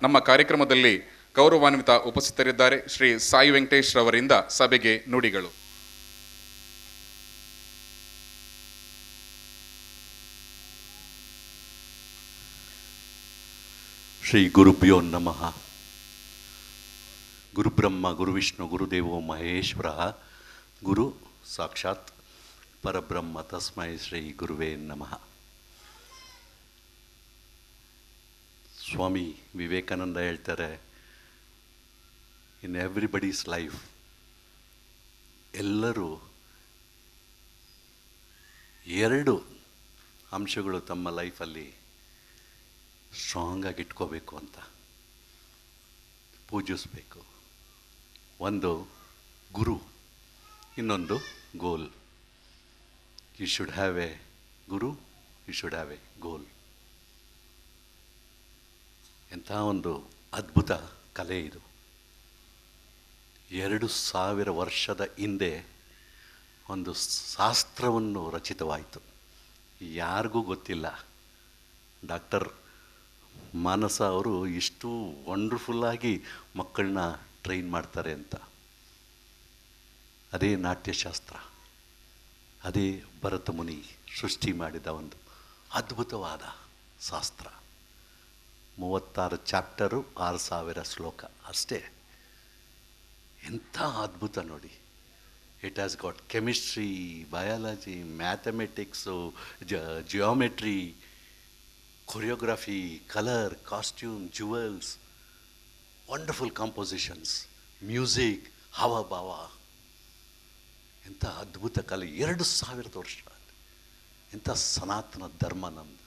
ನಮ್ಮ ಕಾರ್ಯಕ್ರಮದಲ್ಲಿ ಗೌರವಾನ್ವಿತ ಉಪಸ್ಥಿತರಿದ್ದಾರೆ. ಶ್ರೀ ಸಾಯಿ ವೆಂಕಟೇಶ್ ರವರಿಂದ ಸಭೆಗೆ ನುಡಿಗಳು. ಶ್ರೀ ಗುರುಭ್ಯೋ ನಮಃ. ಗುರುಬ್ರಹ್ಮ ಗುರುವಿಷ್ಣು ಗುರುದೇವೋ ಮಹೇಶ್ವರ ಗುರು ಸಾಕ್ಷಾತ್ ಪರಬ್ರಹ್ಮ ತಸ್ಮೈ ಶ್ರೀ ಗುರುವೇ ನಮಃ. ಸ್ವಾಮಿ ವಿವೇಕಾನಂದ ಹೇಳ್ತಾರೆ, ಇನ್ ಎವ್ರಿಬಡೀಸ್ ಲೈಫ್ ಎಲ್ಲರೂ 2 ಅಂಶಗಳು ತಮ್ಮ ಲೈಫಲ್ಲಿ ಸ್ಟ್ರಾಂಗಾಗಿ ಇಟ್ಕೋಬೇಕು ಅಂತ, ಪೂಜಿಸಬೇಕು. ಒಂದು ಗುರು, ಇನ್ನೊಂದು goal. You should have a guru, you should have a goal. ಎಂಥ ಒಂದು ಅದ್ಭುತ ಕಲೆ ಇದು. 2000 ವರ್ಷದ ಹಿಂದೆ ಒಂದು ಶಾಸ್ತ್ರವನ್ನು ರಚಿತವಾಯಿತು. ಯಾರಿಗೂ ಗೊತ್ತಿಲ್ಲ. ಡಾಕ್ಟರ್ ಮಾನಸ ಅವರು ಇಷ್ಟು ವಂಡರ್ಫುಲ್ಲಾಗಿ ಮಕ್ಕಳನ್ನ ಟ್ರೈನ್ ಮಾಡ್ತಾರೆ ಅಂತ. ಅದೇ ನಾಟ್ಯಶಾಸ್ತ್ರ, ಅದೇ ಭರತ ಮುನಿ ಸೃಷ್ಟಿ ಮಾಡಿದ ಒಂದು ಅದ್ಭುತವಾದ ಶಾಸ್ತ್ರ. 36 ಚಾಪ್ಟರು, 6000 ಶ್ಲೋಕ ಅಷ್ಟೇ. ಎಂಥ ಅದ್ಭುತ ನೋಡಿ. It has got chemistry, biology, mathematics, geometry, choreography, colour, costume, jewels, wonderful compositions, music, ಹಾವಭಾವ. ಎಂಥ ಅದ್ಭುತ ಕಲೆ. 2000 ವರ್ಷ. ಎಂಥ ಸನಾತನ ಧರ್ಮ ನಮ್ಮದು.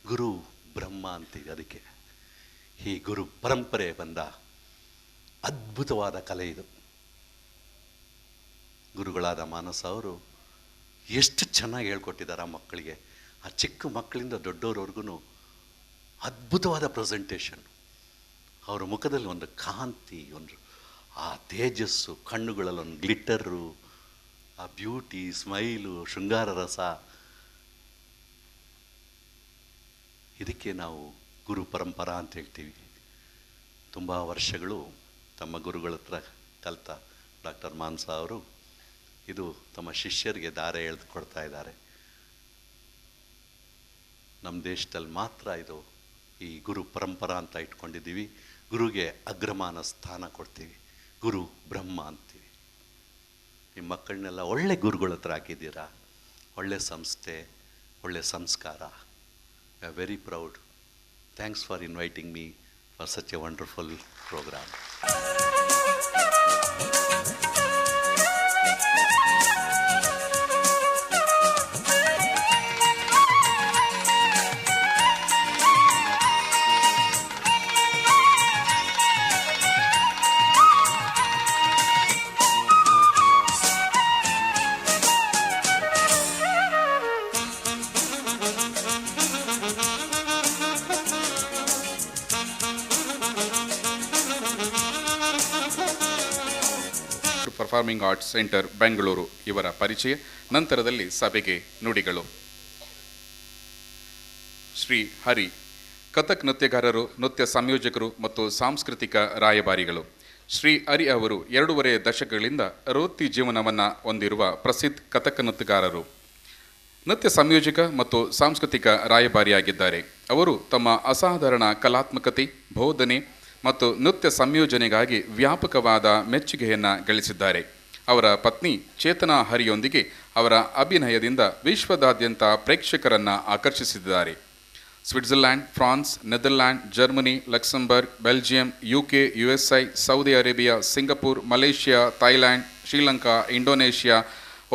ಗುರು ಬ್ರಹ್ಮ ಅಂತೀವಿ ಅದಕ್ಕೆ. ಈ ಗುರು ಪರಂಪರೆ ಬಂದ ಅದ್ಭುತವಾದ ಕಲೆ ಇದು. ಗುರುಗಳಾದ ಮಾನಸ ಅವರು ಎಷ್ಟು ಚೆನ್ನಾಗಿ ಹೇಳ್ಕೊಟ್ಟಿದ್ದಾರೆ ಆ ಮಕ್ಕಳಿಗೆ. ಆ ಚಿಕ್ಕ ಮಕ್ಕಳಿಂದ ದೊಡ್ಡವ್ರವ್ರಿಗೂ ಅದ್ಭುತವಾದ ಪ್ರೆಸೆಂಟೇಷನ್. ಅವರ ಮುಖದಲ್ಲಿ ಒಂದು ಕಾಂತಿ, ಒಂದು ಆ ತೇಜಸ್ಸು, ಕಣ್ಣುಗಳಲ್ಲಿ ಒಂದು ಗ್ಲಿಟರು, ಆ ಬ್ಯೂಟಿ, ಸ್ಮೈಲು, ಶೃಂಗಾರ ರಸ. ಇದಕ್ಕೆ ನಾವು ಗುರು ಪರಂಪರಾ ಅಂತ ಹೇಳ್ತೀವಿ. ತುಂಬ ವರ್ಷಗಳು ತಮ್ಮ ಗುರುಗಳ ಹತ್ರ ಕಲಿತ ಡಾಕ್ಟರ್ ಮಾನಸ ಅವರು ಇದು ತಮ್ಮ ಶಿಷ್ಯರಿಗೆ ದಾರೆ ಎಳೆದುಕೊಡ್ತಾ ಇದ್ದಾರೆ. ನಮ್ಮ ದೇಶದಲ್ಲಿ ಮಾತ್ರ ಇದು ಈ ಗುರು ಪರಂಪರಾ ಅಂತ ಇಟ್ಕೊಂಡಿದ್ದೀವಿ. ಗುರುಗೆ ಅಗ್ರಮಾನ ಸ್ಥಾನ ಕೊಡ್ತೀವಿ. ಗುರು ಬ್ರಹ್ಮ ಅಂತೀವಿ. ನಿಮ್ಮ ಮಕ್ಕಳನ್ನೆಲ್ಲ ಒಳ್ಳೆ ಗುರುಗಳ ಹತ್ರ ಹಾಕಿದ್ದೀರಾ. ಒಳ್ಳೆ ಸಂಸ್ಥೆ, ಒಳ್ಳೆ ಸಂಸ್ಕಾರ. I am very proud. Thanks for inviting me for such a wonderful program. Performing arts centre Bengaluru ಇವರ ಪರಿಚಯ. ನಂತರದಲ್ಲಿ ಸಭೆಗೆ ನುಡಿಗಳು. ಶ್ರೀ ಹರಿ ಕಥಕ್ ನೃತ್ಯಗಾರರು, ನೃತ್ಯ ಸಂಯೋಜಕರು ಮತ್ತು ಸಾಂಸ್ಕೃತಿಕ ರಾಯಭಾರಿಗಳು. ಶ್ರೀ ಹರಿ ಅವರು 2.5 ದಶಕಗಳಿಂದ ವೃತ್ತಿ ಜೀವನವನ್ನು ಹೊಂದಿರುವ ಪ್ರಸಿದ್ಧ ಕಥಕ್ ನೃತ್ಯಗಾರರು, ನೃತ್ಯ ಸಂಯೋಜಕ ಮತ್ತು ಸಾಂಸ್ಕೃತಿಕ ರಾಯಭಾರಿಯಾಗಿದ್ದಾರೆ. ಅವರು ತಮ್ಮ ಅಸಾಧಾರಣ ಕಲಾತ್ಮಕತೆ, ಬೋಧನೆ ಮತ್ತು ನೃತ್ಯ ಸಂಯೋಜನೆಗಾಗಿ ವ್ಯಾಪಕವಾದ ಮೆಚ್ಚುಗೆಯನ್ನು ಗಳಿಸಿದ್ದಾರೆ. ಅವರ ಪತ್ನಿ ಚೇತನಾ ಹರಿಯೊಂದಿಗೆ ಅವರ ಅಭಿನಯದಿಂದ ವಿಶ್ವದಾದ್ಯಂತ ಪ್ರೇಕ್ಷಕರನ್ನು ಆಕರ್ಷಿಸಿದ್ದಾರೆ. Switzerland, France, Netherland, Germany, Luxembourg, Belgium, UK, USA, Saudi Arabia, Singapore, Malaysia, Thailand, Sri Lanka, Indonesia,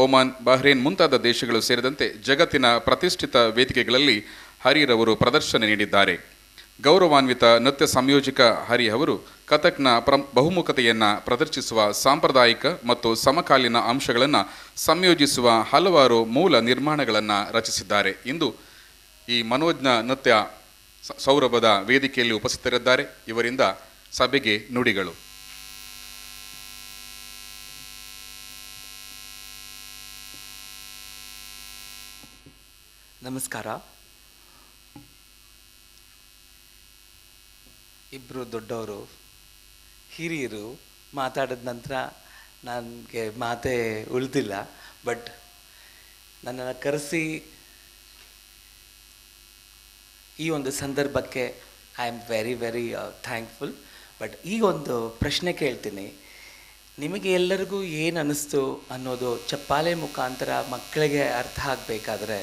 Oman, Bahrain ಮುಂತಾದ ದೇಶಗಳು ಸೇರಿದಂತೆ ಜಗತ್ತಿನ ಪ್ರತಿಷ್ಠಿತ ವೇದಿಕೆಗಳಲ್ಲಿ ಹರಿರವರು ಪ್ರದರ್ಶನ ನೀಡಿದ್ದಾರೆ. ಗೌರವಾನ್ವಿತ ನೃತ್ಯ ಸಂಯೋಜಕ ಹರಿ ಅವರು ಕಥಕ್ನ ಬಹುಮುಖತೆಯನ್ನು ಪ್ರದರ್ಶಿಸುವ ಸಾಂಪ್ರದಾಯಿಕ ಮತ್ತು ಸಮಕಾಲೀನ ಅಂಶಗಳನ್ನು ಸಂಯೋಜಿಸುವ ಹಲವಾರು ಮೂಲ ನಿರ್ಮಾಣಗಳನ್ನು ರಚಿಸಿದ್ದಾರೆ. ಇಂದು ಈ ಮನೋಜ್ಞ ನೃತ್ಯ ಸೌರಭದ ವೇದಿಕೆಯಲ್ಲಿ ಉಪಸ್ಥಿತರಿದ್ದಾರೆ. ಇವರಿಂದ ಸಭೆಗೆ ನುಡಿಗಳು. ನಮಸ್ಕಾರ. ಇಬ್ಬರು ದೊಡ್ಡವರು ಹಿರಿಯರು ಮಾತಾಡಿದ ನಂತರ ನನಗೆ ಮಾತೇ ಉಳಿದಿಲ್ಲ. ಬಟ್ ನನ್ನನ್ನು ಕರೆಸಿ ಈ ಒಂದು ಸಂದರ್ಭಕ್ಕೆ I am very very thankful. But ಈಗ ಒಂದು ಪ್ರಶ್ನೆ ಕೇಳ್ತೀನಿ. ನಿಮಗೆ ಎಲ್ಲರಿಗೂ ಏನು ಅನ್ನಿಸ್ತು ಅನ್ನೋದು ಚಪ್ಪಾಳೆ ಮುಖಾಂತರ ಮಕ್ಕಳಿಗೆ ಅರ್ಥ ಆಗಬೇಕಾದ್ರೆ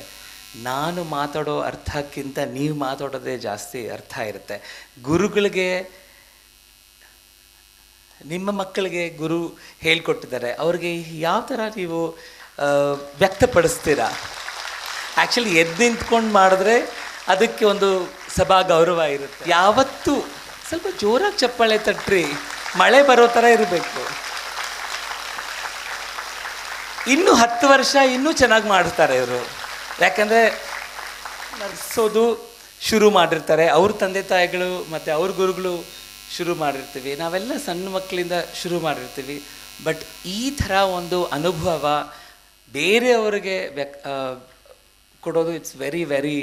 ನಾನು ಮಾತಾಡೋ ಅರ್ಥಕ್ಕಿಂತ ನೀವು ಮಾತಾಡೋದೇ ಜಾಸ್ತಿ ಅರ್ಥ ಇರುತ್ತೆ. ಗುರುಗಳಿಗೆ, ನಿಮ್ಮ ಮಕ್ಕಳಿಗೆ ಗುರು ಹೇಳ್ಕೊಟ್ಟಿದ್ದಾರೆ, ಅವ್ರಿಗೆ ಯಾವ ಥರ ನೀವು ವ್ಯಕ್ತಪಡಿಸ್ತೀರಾ? ಆ್ಯಕ್ಚುಲಿ ಎದ್ದು ನಿಂತ್ಕೊಂಡು ಮಾಡಿದ್ರೆ ಅದಕ್ಕೆ ಒಂದು ಸಭಾ ಗೌರವ ಇರುತ್ತೆ. ಯಾವತ್ತೂ ಸ್ವಲ್ಪ ಜೋರಾಗಿ ಚಪ್ಪಾಳೆ ತಟ್ರಿ, ಮಳೆ ಬರೋ ಥರ ಇರಬೇಕು. ಇನ್ನೂ 10 ವರ್ಷ ಇನ್ನೂ ಚೆನ್ನಾಗಿ ಮಾಡ್ತಾರೆ ಇವರು. ಯಾಕಂದರೆ ನಡೆಸೋದು ಶುರು ಮಾಡಿರ್ತಾರೆ, ಅವ್ರ ತಂದೆ ತಾಯಿಗಳು ಮತ್ತು ಅವ್ರ ಗುರುಗಳು ಶುರು ಮಾಡಿರ್ತೀವಿ, ನಾವೆಲ್ಲ ಸಣ್ಣ ಮಕ್ಕಳಿಂದ ಶುರು ಮಾಡಿರ್ತೀವಿ. ಬಟ್ ಈ ಥರ ಒಂದು ಅನುಭವ ಬೇರೆಯವ್ರಿಗೆ ಕೊಡೋದು it's very very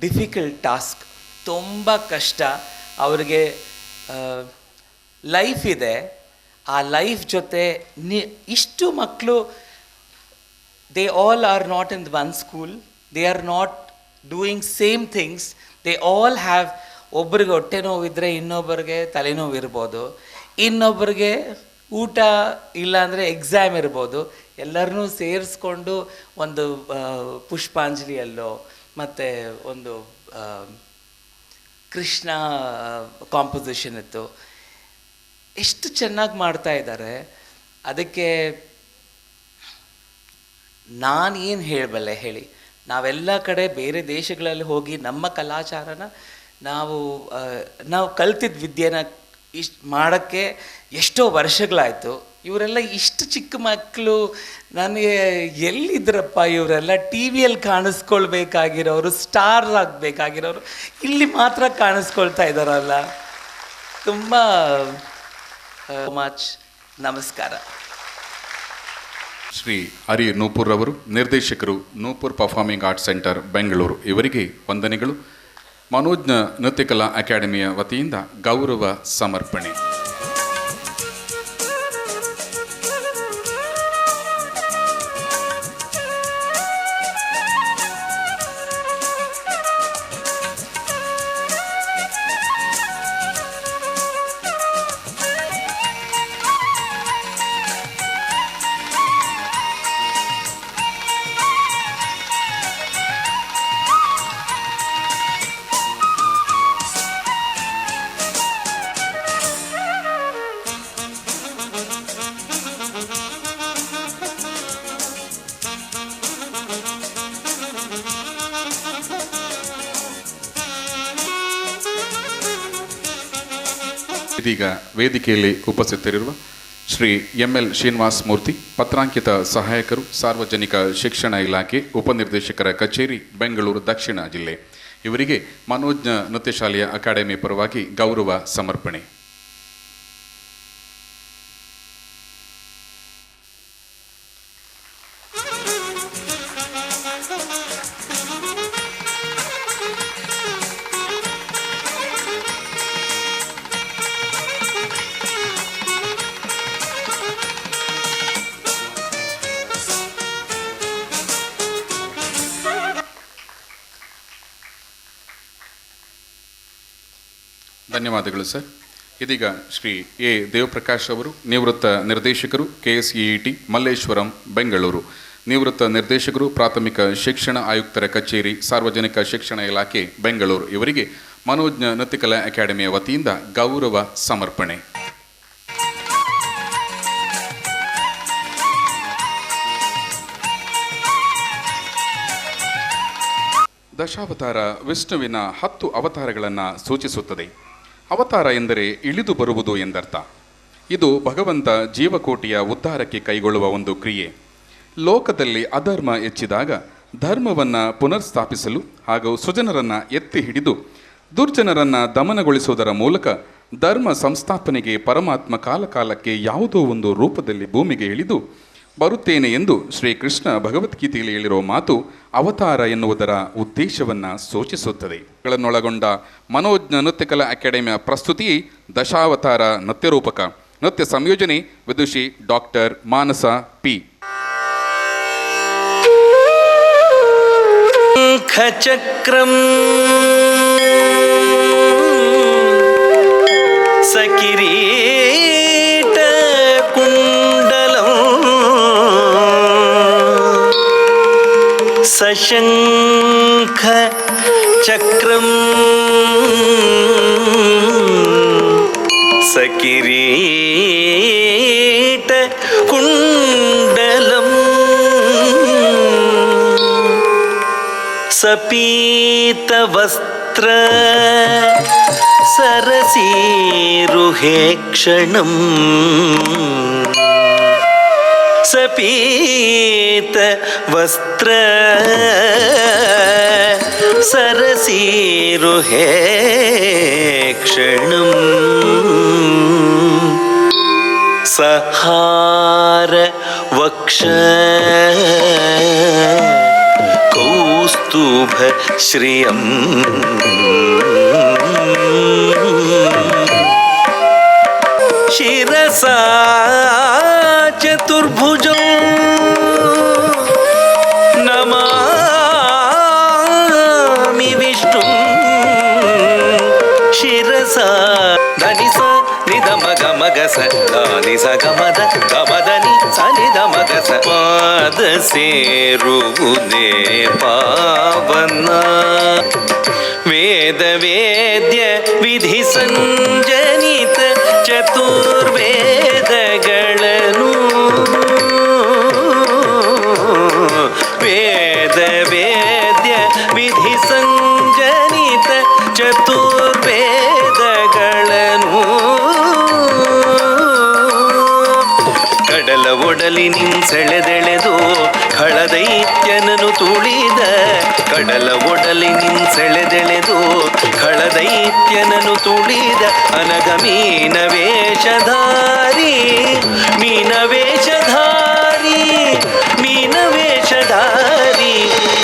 difficult task. ತುಂಬ ಕಷ್ಟ. ಅವ್ರಿಗೆ ಲೈಫ್ ಇದೆ, ಆ ಲೈಫ್ ಜೊತೆ ಇಷ್ಟು ಮಕ್ಕಳು, they all are not in one school, they are not doing same things, they all have, ಒಬ್ರಿಗೆ ಹೊಟ್ಟೆ ನೋವಿದ್ರೆ ಇನ್ನೊಬ್ಬರಿಗೆ ತಲೆನೋವು ಇರ್ಬೋದು, ಇನ್ನೊಬ್ಬರಿಗೆ ಊಟ ಇಲ್ಲಾಂದರೆ ಎಕ್ಸಾಮ್ ಇರ್ಬೋದು. ಎಲ್ಲರನ್ನೂ ಸೇರಿಸ್ಕೊಂಡು ಒಂದು ಪುಷ್ಪಾಂಜಲಿಯಲ್ಲೋ ಮತ್ತು ಒಂದು ಕೃಷ್ಣ ಕಾಂಪೋಸಿಷನ್ ಇತ್ತು. ಎಷ್ಟು ಚೆನ್ನಾಗಿ ಮಾಡ್ತಾ ಇದ್ದಾರೆ. ಅದಕ್ಕೆ ನಾನು ಏನು ಹೇಳಬಲ್ಲೆ ಹೇಳಿ? ನಾವೆಲ್ಲ ಕಡೆ ಬೇರೆ ದೇಶಗಳಲ್ಲಿ ಹೋಗಿ ನಮ್ಮ ಕಲಾಚಾರನ ನಾವು ಕಲ್ತಿದ್ದ ವಿದ್ಯೆನ ಇಷ್ಟು ಮಾಡೋಕ್ಕೆ ಎಷ್ಟೋ ವರ್ಷಗಳಾಯಿತು. ಇವರೆಲ್ಲ ಇಷ್ಟು ಚಿಕ್ಕ ಮಕ್ಕಳು, ನನಗೆ ಎಲ್ಲಿದ್ರಪ್ಪ ಇವರೆಲ್ಲ? ಟಿ ವಿಯಲ್ಲಿ ಕಾಣಿಸ್ಕೊಳ್ಬೇಕಾಗಿರೋರು, ಸ್ಟಾರ್ ಆಗಬೇಕಾಗಿರೋರು ಇಲ್ಲಿ ಮಾತ್ರ ಕಾಣಿಸ್ಕೊಳ್ತಾ ಇದ್ದಾರಲ್ಲ. ತುಂಬ ಮಚ್ ನಮಸ್ಕಾರ. ಶ್ರೀ ಹರಿ ನೂಪುರ್ ಅವರು, ನಿರ್ದೇಶಕರು, Nupur performing arts centre, Bengaluru, ಇವರಿಗೆ ವಂದನೆಗಳು. ಮನೋಜ್ಞ ನೃತ್ಯಕಲಾ ಅಕಾಡೆಮಿಯ ವತಿಯಿಂದ ಗೌರವ ಸಮರ್ಪಣೆ. ಇದೀಗ ವೇದಿಕೆಯಲ್ಲಿ ಉಪಸ್ಥಿತರಿರುವ ಶ್ರೀ ML ಶ್ರೀನಿವಾಸ ಮೂರ್ತಿ, ಪತ್ರಾಂಕಿತ ಸಹಾಯಕರು, ಸಾರ್ವಜನಿಕ ಶಿಕ್ಷಣ ಇಲಾಖೆ, ಉಪನಿರ್ದೇಶಕರ ಕಚೇರಿ, ಬೆಂಗಳೂರು ದಕ್ಷಿಣ ಜಿಲ್ಲೆ, ಇವರಿಗೆ ಮನೋಜ್ಞ ನೃತ್ಯ ಶಾಲೆಯ ಅಕಾಡೆಮಿ ಪರವಾಗಿ ಗೌರವ ಸಮರ್ಪಣೆ. ಧನ್ಯವಾದಗಳು ಸರ್. ಇದೀಗ ಶ್ರೀ ಎ ದೇವಪ್ರಕಾಶ್ ಅವರು, ನಿವೃತ್ತ ನಿರ್ದೇಶಕರು, KSEET ಮಲ್ಲೇಶ್ವರಂ, ಬೆಂಗಳೂರು, ನಿವೃತ್ತ ನಿರ್ದೇಶಕರು, ಪ್ರಾಥಮಿಕ ಶಿಕ್ಷಣ ಆಯುಕ್ತರ ಕಚೇರಿ, ಸಾರ್ವಜನಿಕ ಶಿಕ್ಷಣ ಇಲಾಖೆ, ಬೆಂಗಳೂರು, ಇವರಿಗೆ ಮನೋಜ್ಞ ನೃತ್ಯಕಲಾ ಅಕಾಡೆಮಿಯ ವತಿಯಿಂದ ಗೌರವ ಸಮರ್ಪಣೆ. ದಶಾವತಾರ ವಿಷ್ಣುವಿನ 10 ಅವತಾರಗಳನ್ನು ಸೂಚಿಸುತ್ತದೆ. ಅವತಾರ ಎಂದರೆ ಇಳಿದು ಬರುವುದು ಎಂದರ್ಥ. ಇದು ಭಗವಂತ ಜೀವಕೋಟಿಯ ಉದ್ಧಾರಕ್ಕೆ ಕೈಗೊಳ್ಳುವ ಒಂದು ಕ್ರಿಯೆ. ಲೋಕದಲ್ಲಿ ಅಧರ್ಮ ಹೆಚ್ಚಿದಾಗ ಧರ್ಮವನ್ನು ಪುನರ್ಸ್ಥಾಪಿಸಲು ಹಾಗೂ ಸುಜನರನ್ನು ಎತ್ತಿ ಹಿಡಿದು ದುರ್ಜನರನ್ನು ದಮನಗೊಳಿಸುವುದರ ಮೂಲಕ ಧರ್ಮ ಸಂಸ್ಥಾಪನೆಗೆ ಪರಮಾತ್ಮ ಕಾಲಕಾಲಕ್ಕೆ ಯಾವುದೋ ಒಂದು ರೂಪದಲ್ಲಿ ಭೂಮಿಗೆ ಇಳಿದು ಬರುತ್ತೇನೆ ಎಂದು ಶ್ರೀಕೃಷ್ಣ ಭಗವದ್ಗೀತೆಯಲ್ಲಿ ಹೇಳಿರುವ ಮಾತು ಅವತಾರ ಎನ್ನುವುದರ ಉದ್ದೇಶವನ್ನು ಸೂಚಿಸುತ್ತದೆ. ಗಳನ್ನೊಳಗೊಂಡ ಮನೋಜ್ಞ ನೃತ್ಯಕಲಾ ಅಕಾಡೆಮಿಯ ಪ್ರಸ್ತುತಿ ದಶಾವತಾರ ನೃತ್ಯರೂಪಕ. ನೃತ್ಯ ಸಂಯೋಜನೆ ವಿದುಷಿ ಡಾಕ್ಟರ್ ಮಾನಸ ಪಿ. ಖಚಕ್ರಂ ಕಿರೀಟ ಕುಂಡಲಂ ಸಶಂಖ ಚಕ್ರಂ ಸಕಿರೀಟ ಕುಂಡಲಂ ಸಪೀತ ವಸ್ತ್ರ ಸರಸೀರುಹೇ ಕ್ಷಣಂ ಸಪೀತ ವಸ್ತ್ರ ಸರಸೀರುಹೇ ಕ್ಷಣಂ ಸಹಾರ ವಕ್ಷ ಕೌಸ್ತುಭ ಶ್ರಿಯಂ ಶಿರಸಾ ಚತುರ್ಭುಜಂ ನಮಾಮಿ ವಿಷ್ಣು ಶಿರಸಾ ಧನಿಸ ನಿಧಮ ಗಮಗಸ ದಾನಿಸ ಗಮದ ಗಮದನಿ ಸನಿಧ ಮಗಸ ಪಾದ ಸೇರುವುದೇ ಪಾವನ ವೇದ ವೇದ್ಯ ವಿಧಿ ಸಂಜನಿತ ಚತುರ್ವೇದಗಳನ್ನು ವೇದ ವೇದ್ಯ ವಿಧಿ ಸಂಜನಿತ ಚತುರ್ವೇದಗಳನ್ನು ಕಡಲ ಒಡಲಿ ನಿನ್ಸೆಳೆದೆಳೆದು ಖಳದೈತ್ಯನನು ತುಳಿದ ಕಡಲ ಒಡಲಿ ನಿನ್ಸೆಳೆದೆಳೆದು ಖಳದೈತ್ಯನನು ತುಳಿದ ಅನಗ ಮೀನ ವೇಷಧಾರಿ ಮೀನ ವೇಷಧಾರಿ ಮೀನ ವೇಷಧಾರಿ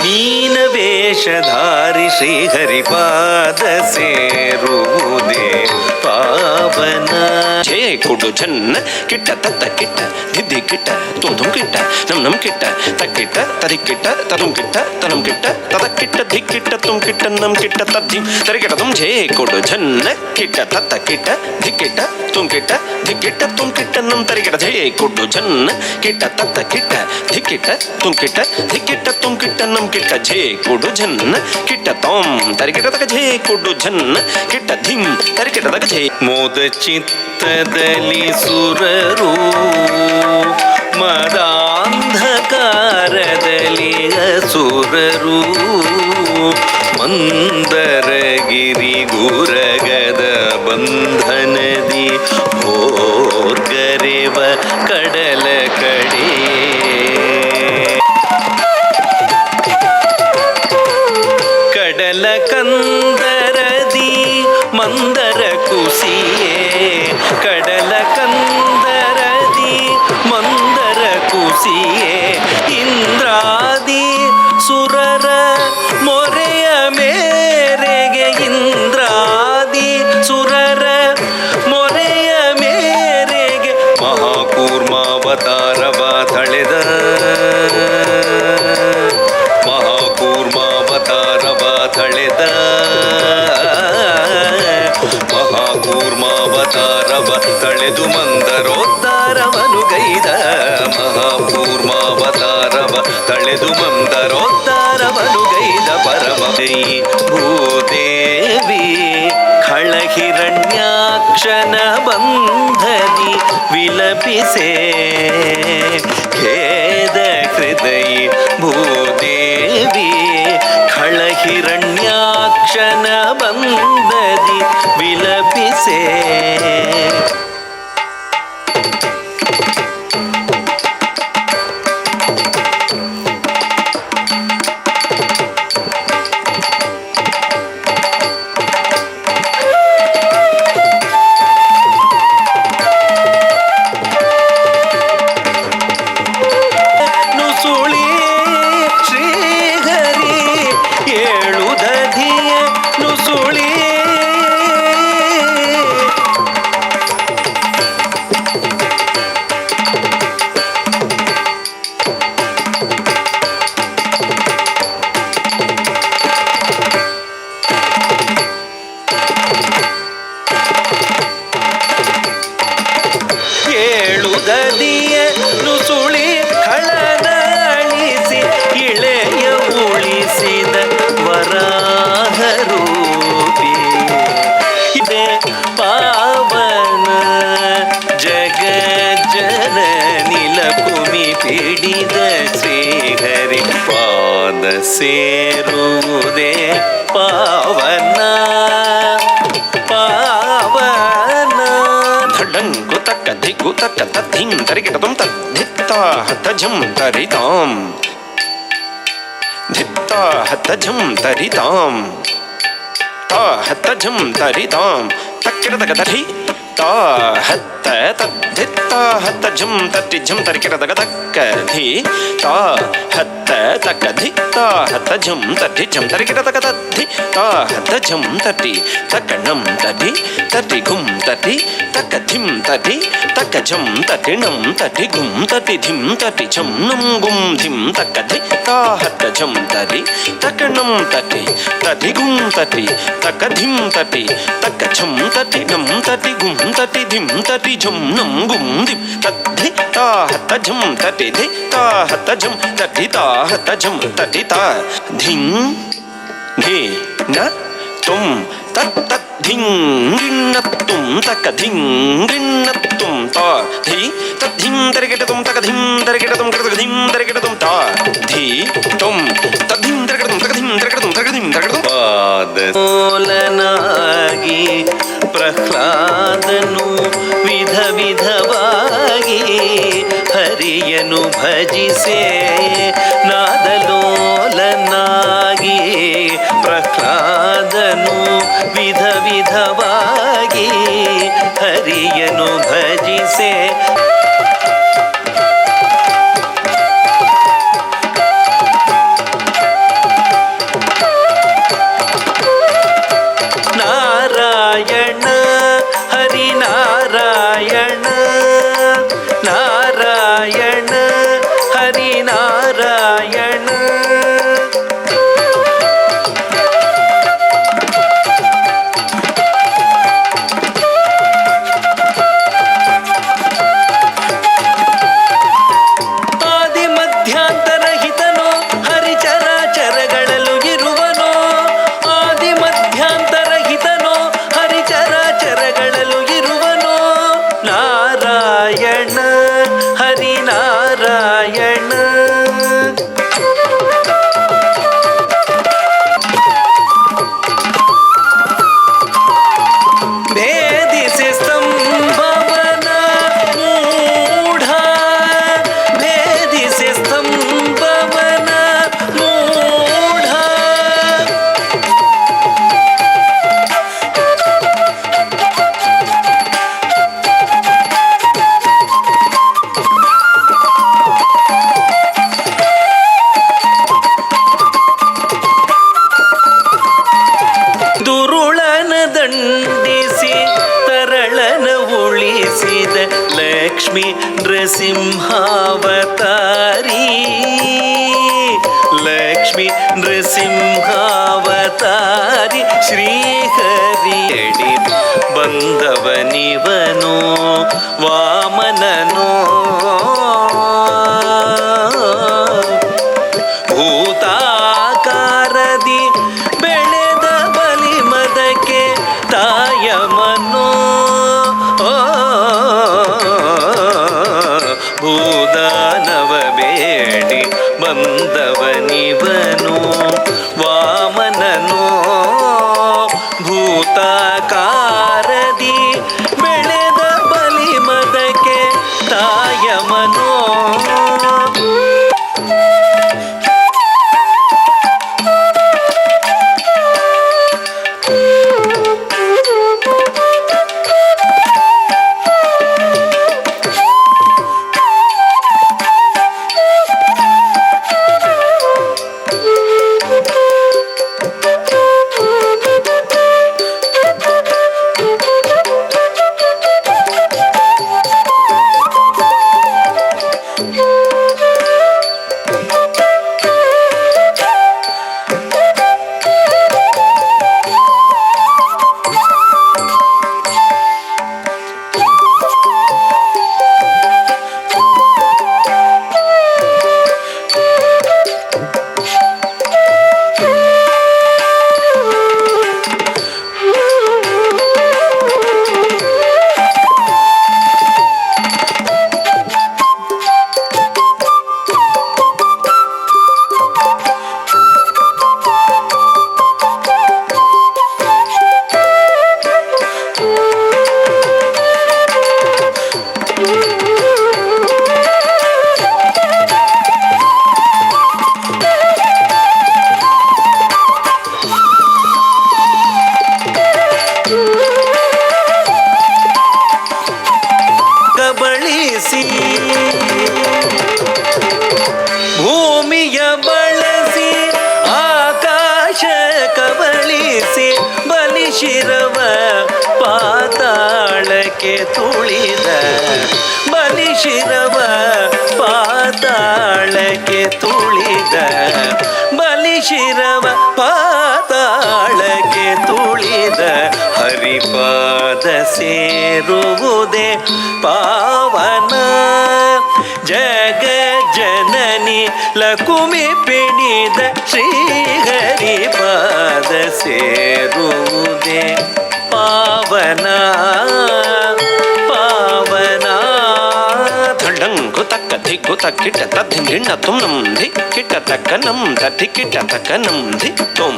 ಮೀನ ವೇಷಧಾರಿ ಶ್ರೀಹರಿಪಾದ ಸೇರುವುದೇ ಪಾವನ ಜಯ ಕೊಡು ಜನ್ನ ಕಿಟ್ಟ ತತ್ತ ಕಿಟ್ಟ ದಿದ್ದಿ ಕಿಟ್ಟ ತುಂ ತುಂ ಕಿಟ್ಟ ನಮ್ ನಮ್ ಕಿಟ್ಟ ತಕ್ಕಿಟ್ಟ ತದಿಕ್ಕಿಟ್ಟ ತದುಂ ಕಿಟ್ಟ ತನಂ ಕಿಟ್ಟ ತದಕ್ಕಿಟ್ಟ ಧಿಕ್ಕಿಟ್ಟ ತುಂ ಕಿಟ್ಟ ನಮ್ ಕಿಟ್ಟ ತದ್ದಿ ತರಿಕಿಟ್ಟ ತುಂ ಜಯ ಕೊಡು ಜನ್ನ ಕಿಟ್ಟ ತತ್ತ ಕಿಟ್ಟ ಧಿಕ್ಕಿಟ್ಟ ತುಂ ಕಿಟ್ಟ ಧಿಕ್ಕಿಟ್ಟ ತುಂ ಕಿಟ್ಟ ನಮ್ ತರಿಕಿಟ್ಟ ಜಯ ಕೊಡು ಜನ್ನ ಕಿಟ್ಟ ತತ್ತ ಕಿಟ್ಟ ಧಿಕ್ಕಿಟ್ಟ ತುಂ ಕಿಟ್ಟ ಧಿಕ್ಕಿಟ್ಟ ತುಂ ಕಿಟ್ಟ ನಮ್ ಕಿಟ್ಟ ಜಯ ಕೊಡು ಜನ್ನ ಕಿಟ್ಟ ತೋಂ ತರಿಕಿಟ್ಟ ತಕ ಜಯ ಕೊಡು ಜನ್ನ ಕಿಟ್ಟ ಧಿಂ ತರಿಕಿಟ್ಟ ತಕ ಜಯ ಮೋದ ಚಿತ್ತದಲ್ಲಿ ಸುರರು ಮದಾಂಧಕಾರದಲ್ಲಿ ಅಸುರರು ಮಂದರಗಿರಿ ಗುರಗದ ಬಂಧನದಿ ಹೋರ್ಗರೆವ ಕಡಲ ಕಡೆ ಕಡಲ ಕಂದರದಿ ಮಂದರ ಕುಸಿಯೇ ಕಡಲ ಕಂದರದಿ ಮಂದರ ಕುಸಿಯೇ ಇಂದ್ರಾದಿ ಸುರರ ಮೊರೆಯ ಮೇರೆಗೆ ಇಂದ್ರಾದಿ ಸುರರ ಮೊರೆಯ ಮೇರೆಗೆ ಮಹಾಕೂರ್ಮಾವತಾರವ ತಳೆದ ಮಹಾಕೂರ್ಮಾವತಾರವ ತಳೆದ ಮಹಾಕೂರ್ಮಾವತಾರವ ತಳೆದು ಮಂದರೋದ್ಧಾರವನು ಗೈದ ಮಹಾಕೂರ್ಮಾವತಾರವ ತಳೆದು ಮಂದರೋದ್ಧಾರವನು ಗೈದ ಪರಮೈ ಭೂದೇವಿ ಖಳಹಿರಣ್ಯಾಕ್ಷನ ಬಂಧದಿ ವಿಲಪಿಸೆ ಖೇದ ಹೃದಯ ಭೂದೇವಿ ಖಳಹಿರಣ್ಯಾಕ್ಷನ ಬಂಧದಿ ವಿಲಪಿಸೆ ನುಸುಳಿ ಶ್ರೀಹರಿ ಏಳುದಧಿಯ ನುಸುಳಿ ಸೇರುವುದೇ ಪಾವನ ಪಾವನ. ಧಡಂಕು ತಕ್ಕ ದಿಕ್ಕು ತಕ್ಕ ತದ್ಧಿಂ ತರಿಗಿಡದುಂ ತದ್ಧಿತ್ತ ಹತಜಂ ತರಿತಾಂ ಧಿತ್ತ ಹತಜಂ ತರಿತಾಂ ತಾ ಹತಜಂ ತರಿತಾಂ ತಕ್ಕಿಡದಗ ತರಿ ತಾ ಹತ್ತ ತದ್ಧಿತ್ತ ಹತಜಂ ತಟ್ಟಿಜಂ ತರಿಕಿಡದಗ ತಕ್ಕ ಧಿ ತಾ ಹತ್ತ ತಕ್ಕ ಧಿ ತಾ ಹತಜಂ ತಟ್ಟಿಜಂ ತರಿಕಿಡದಗ ತದ್ಧಿ ತಾ ಹತಜಂ ತಟ್ಟಿ ತಕ್ಕಣಂ ತಟಿ ತಟಿ ಗುಂ ತಟಿ ತಕ್ಕ ಧಿಂ ತಟಿ ತಕ್ಕ ಜಂ ತಟಿಣಂ ತಟಿ ಗುಂ ತಟಿ ಧಿಂ ತಟಿ ಜಂ ನಂ ಗುಂ ಧಿಂ ತಕ್ಕ ಧಿ ತಾ ಹತಜಂ ತರಿ ತಕ್ಕಣಂ ತಟಿ ತಟಿ ಗುಂ ತಟಿ ತಕ್ಕ ಧಿಂ ತಟಿ ತಕ್ಕ ಜಂ ತಟಿ ನಂ ತಟಿ ಗುಂ ತಟಿ ಧಿಂ ತಟಿ ಜಂ ನಂ ಗುಂ ಧಿಂ ತದ್ಧಿ ತಾ ಹತಜಂ ತಟಿ ಧಿ ತಾ ಹತಜಂ ತಟಿ ತಾ ಹತಜಂ ತಟಿ ತಾ ಧಿಂ ಧಿ ನ ತುಂ ತತ್ ತತ್ ಧಿಂ ಗಿಣ್ಣ ತುಂ ತಕ್ಕ ಧಿಂ ಗಿಣ್ಣ ತುಂ ತಾ ಧಿ ತತ್ ಧಿಂ ತರಿಗಿಡ ತುಂ ತಕ ಧಿಂ ತರಿಗಿಡ ತುಂ ಕಡ ಧಿಂ ತರಿಗಿಡ ತುಂ ತಾ ಧಿ ತುಂ ತತ್ ಧಿಂ ತರಿಗಿಡ ತುಂ ತಕ ಧಿಂ ತರಿಗಿಡ ತುಂ ತಕ ಧಿಂ ತರಿಗಿಡ ತುಂ ಪಾದಸೋಲನಾಗಿ ಪ್ರಹ್ಲಾದನು ವಿಧ ವಿಧವಾಗಿ ಹರಿಯನು ಭಜಿಸೆ ನಾದಲೋಲನಾಗಿ ಪ್ರಹ್ಲಾದನು ವಿಧ ವಿಧವಾಗಿ ಹರಿಯನು ಭಜಿಸೆ ನಾರಾಯಣ ಹರಿನಾರಾಯಣ ನಾರಾಯಣ ಹರಿನಾರಾಯಣ ಆದಿ ಮಧ್ಯಾಂತರಹಿತನೋ ಹರಿಚರಾಚರಗಳಲ್ಲೂ ಇರುವನೋ ಆದಿ ಮಧ್ಯಾಂತರಹಿತನೋ ಹರಿಚರಾಚರಗಳಲ್ಲೂ ಇರುವನೋ ನಾರಾಯಣ ಹರಿನಾರಾಯಣ ಭೇದಿಸಿ ಸ್ತಂಭವನ ಮೂಢ ಭೇದಿಸಿ ಸ್ತಂಭವನ ಮೂಢ ದುರುಳನ ದಂಡಿಸಿ ತರಳನ ಉಳಿಸಿದ ಲಕ್ಷ್ಮಿ ನೃಸಿಂಹಾವತಾರಿ ಲಕ್ಷ್ಮಿ ನೃಸಿಂಹಾವತಾರಿ ಶ್ರೀಹರಿಯಡಿ ಬಂದವನಿವನೋ ವಾಮನನೋ ಭೂತಾಕಾರದಿ ಬೆಳೆದ ಬಲಿಮದಕ್ಕೆ ತಾಯಮನೋ ಭೂದಾನವ ಬೇಡಿ ಬಂದವನಿವನು ವಾಮನನೋ ಭೂತಾಕಾರದಿ ಬೆಳೆದ ಬಲಿಮದಕ್ಕೆ ತಾಯಮನೋ ಶಿರವ ಪಾತಾಳಕ್ಕೆ ತುಳಿದ ಬಲಿ ಶಿರವ ಪಾತಾಳಕ್ಕೆ ತುಳಿದ ಹರಿಪಾದ ಸೇರುವುದೇ ಪಾವನ ಜಗ ಜನನಿ ಲಕುಮಿ ಪಿಣಿದ ಶ್ರೀಹರಿಪಾದ ಸೇರುವುದೇ ಪಾವನ ಪಾವನ ಧಂಡಂಗು ತಕ್ಕ ಧಿಗ್ಗು ತಕ್ಕಿಟ ತದ್ದಿಂಗಿಣ್ಣ ತುಂ ನಂ ಧಿಕ್ಕಿಟ ತಕ್ಕ ನಂ ತಕ್ಕಿಟ ತಕ್ಕ ನಂ ಧಿತ್ತುಂ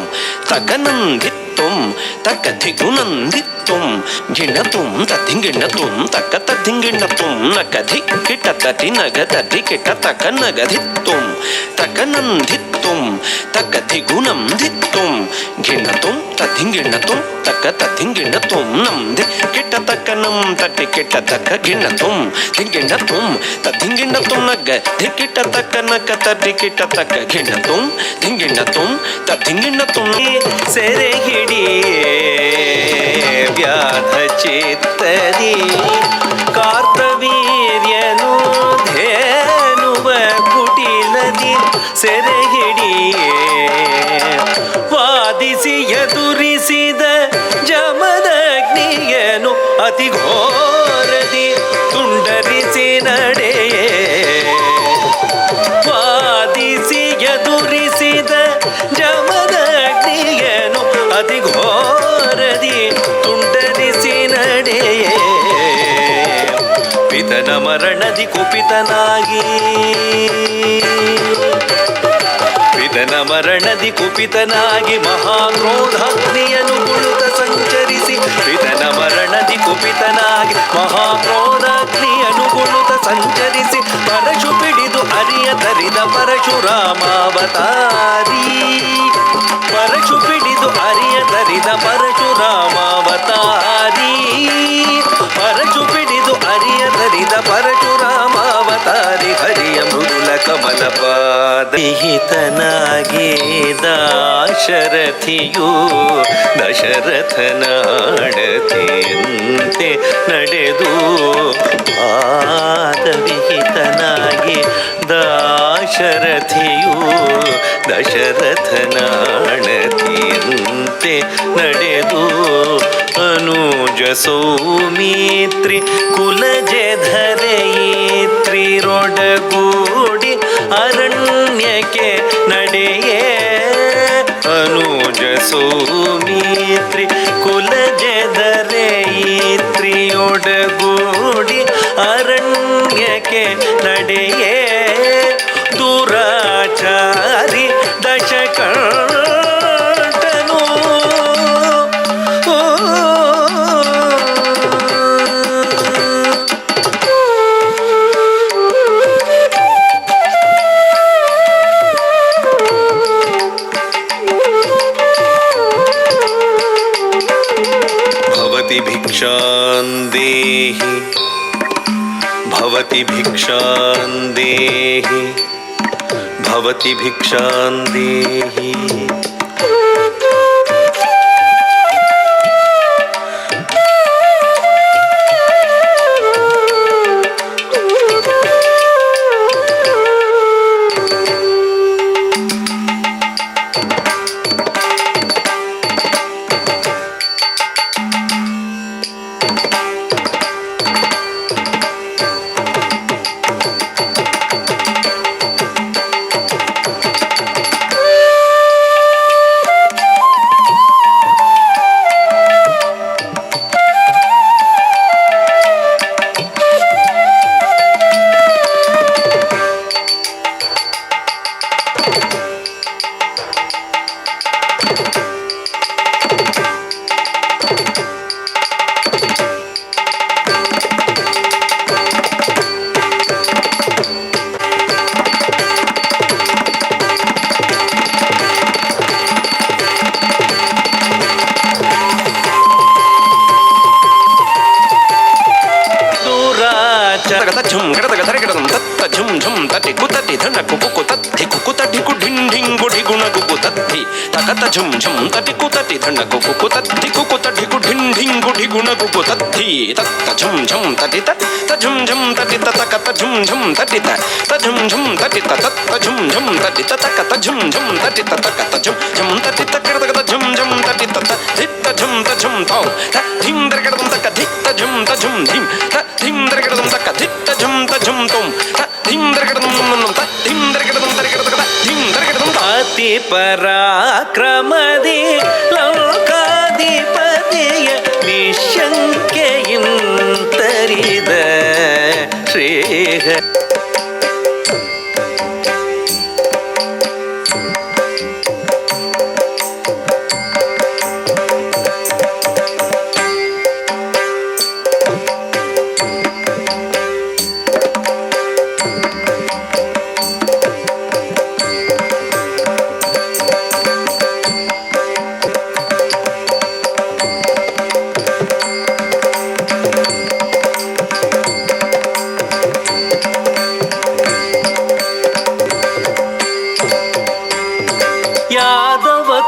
ತಕ್ಕ ನಂ ಧಿತ್ತುಂ ತಕ್ಕ ಧಿಗು ನಂದಿ ತುಂ ಗಿಣ್ಣ ತುಂ ತದ್ದಿಂಗಿಣ್ಣ ತುಂ ತಕ್ಕ ತದ್ದಿಂಗಿಣ್ಣ ತುಂ ನಕ ಧಿಕ್ಕಿಟ ತಟಿ ನಗ ತಟಿ ಕಿಟ ತಕ್ಕ ನಗ ಧಿತ್ತುಂ ತಕ್ಕ ನಂ ಧಿತ್ತುಂ ತಕ್ಕ ಧಿಗು ನಂ ಧಿತ್ತುಂ ಗಿಣ್ಣ ತುಂ ತದ್ದಿಂಗಿಣ್ಣ ತುಂ ತಕ್ಕ ತದ್ದಿಂಗಿಣ್ಣ ತುಂ ನಂ ಧಿಕ್ಕಿಟ ತಕ್ಕ ನಂ ತಟಿ ಕಿಟ ತಕ್ಕ ಗಿಣ್ಣ ತುಂ ಧಿಂಗಿಣ್ಣ ತುಂ ತದ್ದಿಂಗಿಣ್ಣ ತುಂ ನಗ ಧಿಕ್ಕಿಟ ತಕ್ಕ ನಕ ತಟಿ ಕಿಟ ತಕ್ಕ ಗಿಣ್ಣ ತುಂ ಧಿಂಗಿಣ್ಣ ತುಂ ತದ್ದಿಂಗಿಣ್ಣ ತುಂ ಸೆರೆ ಹಿಡಿಯೇ ವ್ಯಾಧ ಚಿತ್ತದಿ ಕಾರ್ತವೀರ್ಯನು ಧೇನುವ ಕುಟಿಲದಿ ಸೆರೆ ಹಿಡಿಯೇ ವಾದಿಸಿ ಎದುರಿಸಿದ ಜಮದಗ್ನಿಯನು ಅತಿ ಘೋರದಿ ತುಂಡರಿಸಿ ನಡೆಯೇ ವಾದಿಸಿ ಎದುರಿಸಿದ ಜಮದಗ್ನಿಯನು ಅತಿ ಘೋರದಿ ತುಂಡರಿಸಿ ನಡೆಯೇ ಪಿತನ ಮರಣದಿ ಕುಪಿತನಾಗಿ ಪಿತನ ಮರಣದಿ ಕುಪಿತನಾಗಿ ಮಹಾಕ್ರೋಧಾಗ್ನಿಯನು ಕುಳಿತ ಸಂಚರಿಸಿ ಪಿತನ ಮರಣದಿ ಕುಪಿತನಾಗಿ ಮಹಾಕ್ರೋಧಾಗ್ನಿಯನು ಕುಳಿತ ಸಂಚರಿಸಿ ಪರಶು ಪಿಡಿದು ಅರಿಯ ತರಿದ ಪರಶುರಾಮಾವತಾರಿ ಪರಶು ಪಿಡಿದು ಅರಿಯ ತರಿದ ಪರಶುರಾಮಾವತಾರಿ ಪರಶು ಪಿಡಿದು ಅರಿಯ ತರಿದ ಪರಶುರಾಮಾವತಾರಿ ಹರಿಯ ಮೃದುಲ ಕಮಲ ಪಾದಹಿತನಾಗಿ ದಾಶರಥಿಯು ದಶರಥನಾಡತಿಯಂತೆ ನಡೆದು ಪಾದವಿಹಿತನಾಗಿ ದಾಶರಥಿಯು ದಶರಥನಾಡತಿಯಂತೆ ನಡೆದು ಅನುಜ ಸೌಮಿತ್ರಿ ಕುಲಜಧರೆಯಿತ್ರಿರೊಡಗೂಡಿ ಅರಣ್ಯಕ್ಕೆ ನಡೆಯೇ ಅನುಜ ಸೌಮಿತ್ರಿ ಕುಲಜಧರೆಯಿತ್ರಿಯೊಡಗೂಡಿ ಅರಣ್ಯಕ್ಕೆ ನಡೆಯೇ ದುರಾಚಾರಿ ದಶಕಂಠನು ಭವತಿ ಭಿಕ್ಷಾಂ ದೇಹಿ ಭವತಿ ಭಿಕ್ಷಾಂ ದೇಹಿ ಭವತಿ ಭಿಕ್ಷಾಂ ದೇಹಿ ಝುಂ ಗಡದಗ ಧರಗಿಡದಂ ತತ್ತ ಝುಂ ಝುಂ ತಟಿ ಕುತಟಿ ಧನ ಕುಕು ತತ್ತಿ ಕುಕು ತಟಿ ಕು ಢಿಂ ಢಿಂ ಗುಡಿ ಗುಣ ಗುಗು ತತ್ತಿ ತಕತ ಝುಂ ಝುಂ ತಟಿಕು ತಟಿ ಧಣಕು ಕುಕು ತತ್ತಿ ಕುಕು ತಟಿಕು ಢಿಂ ಢಿಂಗು ಢಿಗುಣ ಕುಕು ತತ್ತಿ ತತ್ತ ಝುಂ ಝುಂ ತಟಿತ ತ ಝುಂ ಝುಂ ತಟಿತ ತಕತ ಝುಂ ಝುಂ ತಟಿತ ತ ಝುಂ ಝುಂ ತಟಿತ ತತ್ತ ಝುಂ ಝುಂ ತಟಿತ ತಕತ ಝುಂ ಝುಂ ತಟಿತ ತಕತ ಝುಂ ಝುಂ ತಟಿತ ಕಡತಕತ ಝುಂ ಝುಂ ತಟಿತ ತ ಧಿತ್ತ ಝುಂ ತ ಝುಂ ತೌ ತ ಧಿಂ ದರಗಡದಂ ತಕ ಧಿತ್ತ ಝುಂ ತ ಝುಂ ಧಿಂ ತ ಧಿಂ ದರಗಡದಂ ತಕ ಧಿತ್ತ ಝುಂ ತ ಝುಂ ತೌ ತ ಧಿಂ ದರಗಡದಂ ತ ಧಿಂ ದರಗಡದಂ ತರಗಡದಕ ಧಿಂ ದರಗಡದಂ ಅತಿ ಪರಾಕ್ರಮದಿ ಲೋಕಾಧಿಪತಿಯ ನಿಶಂಕೆಯಿಂ ತರಿದ ಶ್ರೇಹ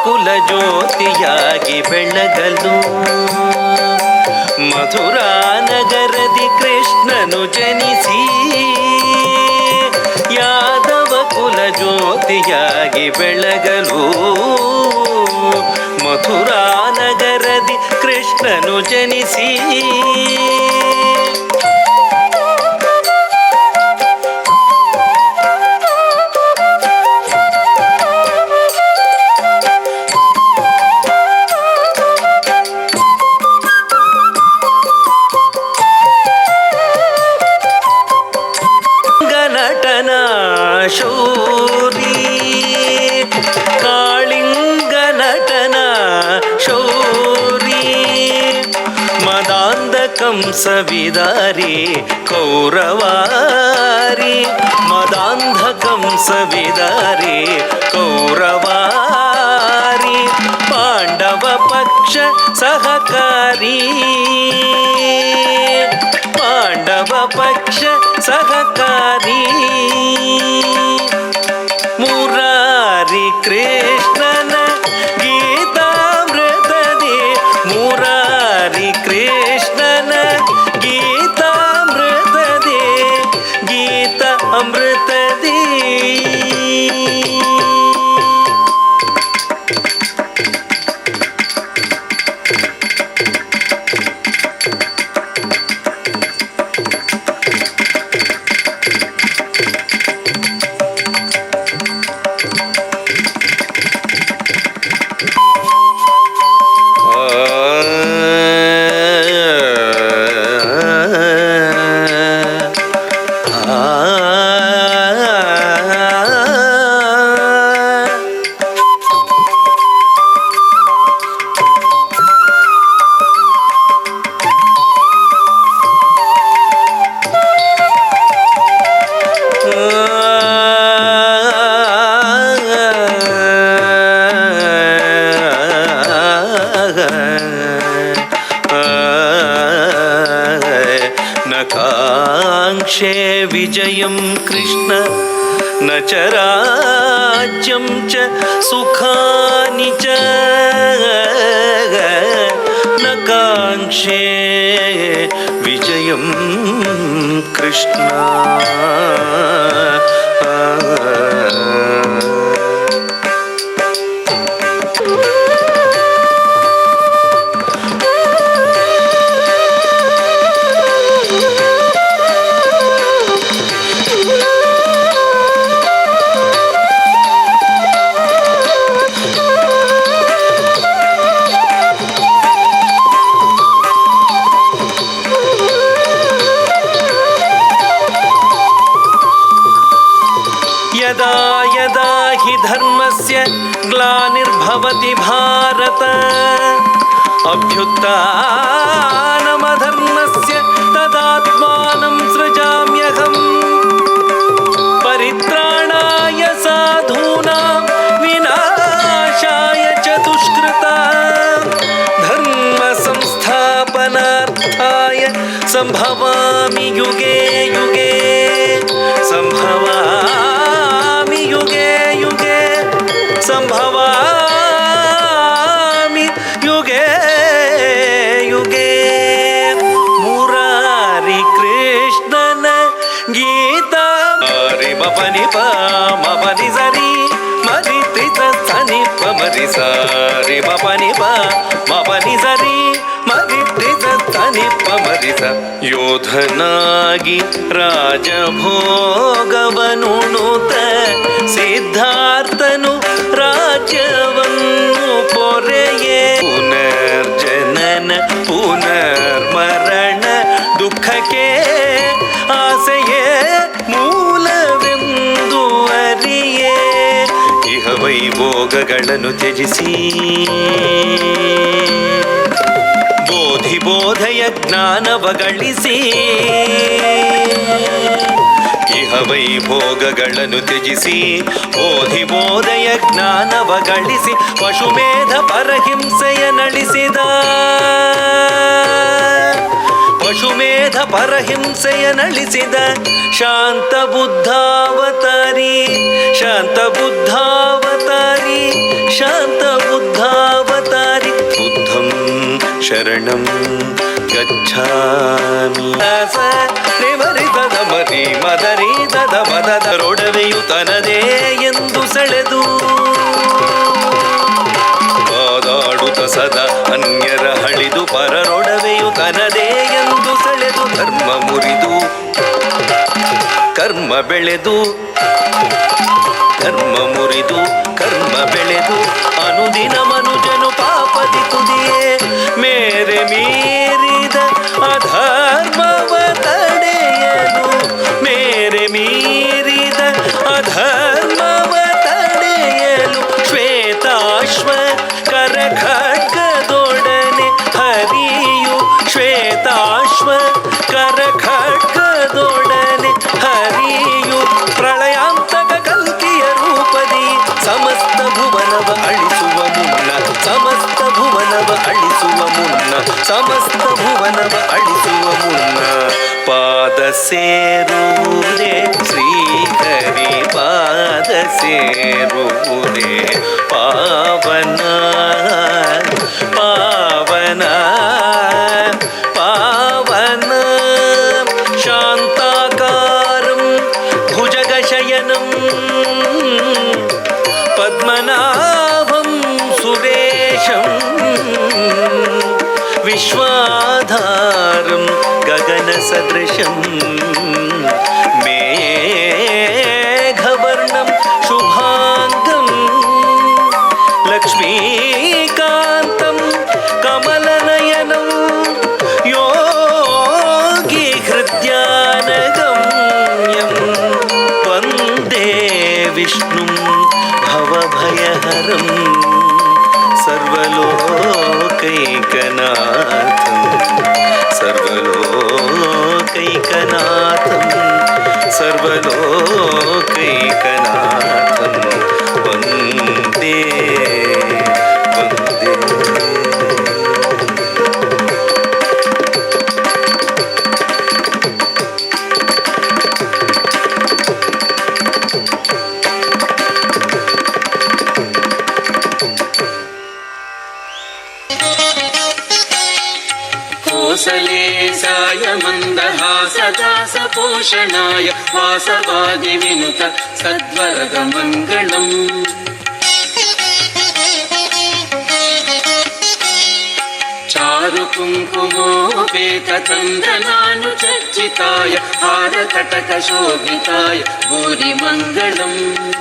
ಕುಲ ಜ್ಯೋತಿಯಾಗಿ ಬೆಳಗಲು ಮಧುರಾ ನಗರದಿ ಕೃಷ್ಣನು ಜನಿಸಿ ಯಾದವ ಕುಲ ಜ್ಯೋತಿಯಾಗಿ ಬೆಳಗಲು ಮಥುರಾ ನಗರದಿ ಕೃಷ್ಣನು ಜನಿಸಿ ಶೌರಿ ಕಾಳಿಂಗ ನಟನ ಶೌರಿ ಮದಾಂಧ ಕಂಸವಿದಾರಿ ಕೌರವಾರಿ ಮದಾಂಧ ಕಂಸವಿದಾರಿ ಕೌರವಾರಿ ಪಾಂಡವ ಪಕ್ಷ ಸಹಕಾರಿ ಪಾಂಡವ ಪಕ್ಷ ಸಹಕಾರಿ ಮುರಾರಿ ಕೃಷ್ಣನ ಗೀತಾಮೃತದಿ ಮುರಾರಿ ಕೃಷ್ಣನ ಗೀತಾಮೃತದಿ ಗೀತ ಅಮೃತದಿ नकाङ्क्षे विजयं कृष्ण न च राज्यं च सुखानि च नकाङ्क्षे विजयं कृष्ण यदा यदा हि धर्मस्य ग्लानिर्भवति भारत अभ्युत्थानमधर्मस्य तदात्मानं सृजाम्यहम् परित्राणाय साधूनां विनाशाय च दुष्कृतां धर्म संस्थापनार्थाय संभवामि युगे युगे संभवामि युगे युगे संभवामि pani pa ma pani sari mari trita sani pa mari sari ma pani pa ma pani sari mari trita sani pa mari sa ಯೋಧನಾಗಿ ರಾಜಭೋಗವನುಣುತ ಸಿದ್ಧಾರ್ಥನು ರಾಜ್ಯವನ್ನು ಪೊರೆಯೇ ಪುನರ್ಜನನ ಪುನರ್ಮರಣ ದುಃಖಕ್ಕೆ ಆಸೆಯೇ ಮೂಲವೆಂದು ಅರಿಯೇ ಇಹ ವೈಭೋಗಗಳನ್ನು ತ್ಯಜಿಸಿ ಬೋಧೆಯ ಜ್ಞಾನವ ಗಳಿಸಿ ಇಹ ವೈಭೋಗಗಳನ್ನು ತ್ಯಜಿಸಿ ಬೋಧೆಯ ಜ್ಞಾನವ ಗಳಿಸಿ ಪಶುಮೇಧ ಪರಹಿಂಸೆಯ ನಳಿಸಿದ ಪಶುಮೇಧ ಪರಹಿಂಸೆಯ ನಳಿಸಿದ ಶಾಂತ ಬುದ್ಧಾವತಾರಿ ಶಾಂತ ಬುದ್ಧಾವತಾರಿ ಶಾಂತ ಬುದ್ಧಾವತಾರಿ ಬುದ್ಧಂ ಶರಣಂ ಗಚ್ಛಾಮಿ ರೇವರಿತದ ಮರಿ ಮದರಿ ತದ ಮದದರೊಡವೆಯು ತನದೇ ಎಂದು ಸೆಳೆದು ಕಾದಾಡುತ್ತ ಸದಾ ಅನ್ಯರ ಹಳಿದು ಪರರೊಡವೆಯು ತನದೇ ಎಂದು ಸೆಳೆದು ಧರ್ಮ ಮುರಿದು ಕರ್ಮ ಬೆಳೆದು ಧರ್ಮ ಮುರಿದು ಕರ್ಮ ಬೆಳೆದು ಅನುದಿನ ಮನುಜನು ಪಾಪದಿ ತುದಿಯೇ ಮೇರೆ ಮೀರಿದ ಅಧರ್ಮವ ತಡೆಯಲು ಮೇರೆ ಮೀರಿದ ಅಧರ್ಮವ ತಡೆಯಲು ಶ್ವೇತಾಶ್ವ ಕರ ಖಡ್ಗದೊಡನೆ ಹರಿಯು ಶ್ವೇತಾಶ್ವ ಕರ ಖಡ್ಗದೊಡನೆ ಹರಿಯು ಪ್ರಳಯಾಂತಕ ಕಲ್ಕಿಯ ರೂಪದಿ ಸಮಸ್ತ ಭುವನವ ಅಳಿಸುವ ಮುನ್ನ ಸಮಸ್ತ ಭುವನವ ಅಳಿಸುವ ಮುನ್ನ ಸಮಸ್ತ ಭುವನವ ಅಳಿಸುವ ಮುನ್ನ ಪಾದ ಸೇರುವುದೇ ಶ್ರೀಹರಿ ಪಾದ ಸೇರುವುದೇ ಪಾವನ ಪಾವನ ಪಾವನ ಶಾಂತಾಕಾರಂ ಭುಜಗಶಯನಂ ಪದ್ಮನಾಭಂ ಸುರೇಶಂ ವಿಶ್ವಾಧಾರಂ ಗಗನ ಸದೃಶಂ ಮೇಘವರ್ಣಂ ಶುಭಾಂಗಂ ಲಕ್ಷ್ಮೀಕಾಂತಂ ಕಮಲನಯನಂ ಯೋಗಿ ಹೃದ್ಯಾನಗಮ್ಯಂ ವಂದೇ ವಿಷ್ಣುಂ ಭವಭಯಹರಂ ಸರ್ವಲೋಕೈಕನಾಥಂ ಸರ್ವಲೋಕೈಕನಾಥಂ ಸರ್ವಲೋಕೈಕನಾಥಂ ವಂದೇ ವಂದೇ कोसलेशाय मन्दहासदासपोषणाय वासवादिविनुत सद्वरदमङ्गलम् चारुकुङ्कुमोपेतचन्द्रनानुचर्चिताय हारकटकशोभिताय भूरिमङ्गलम्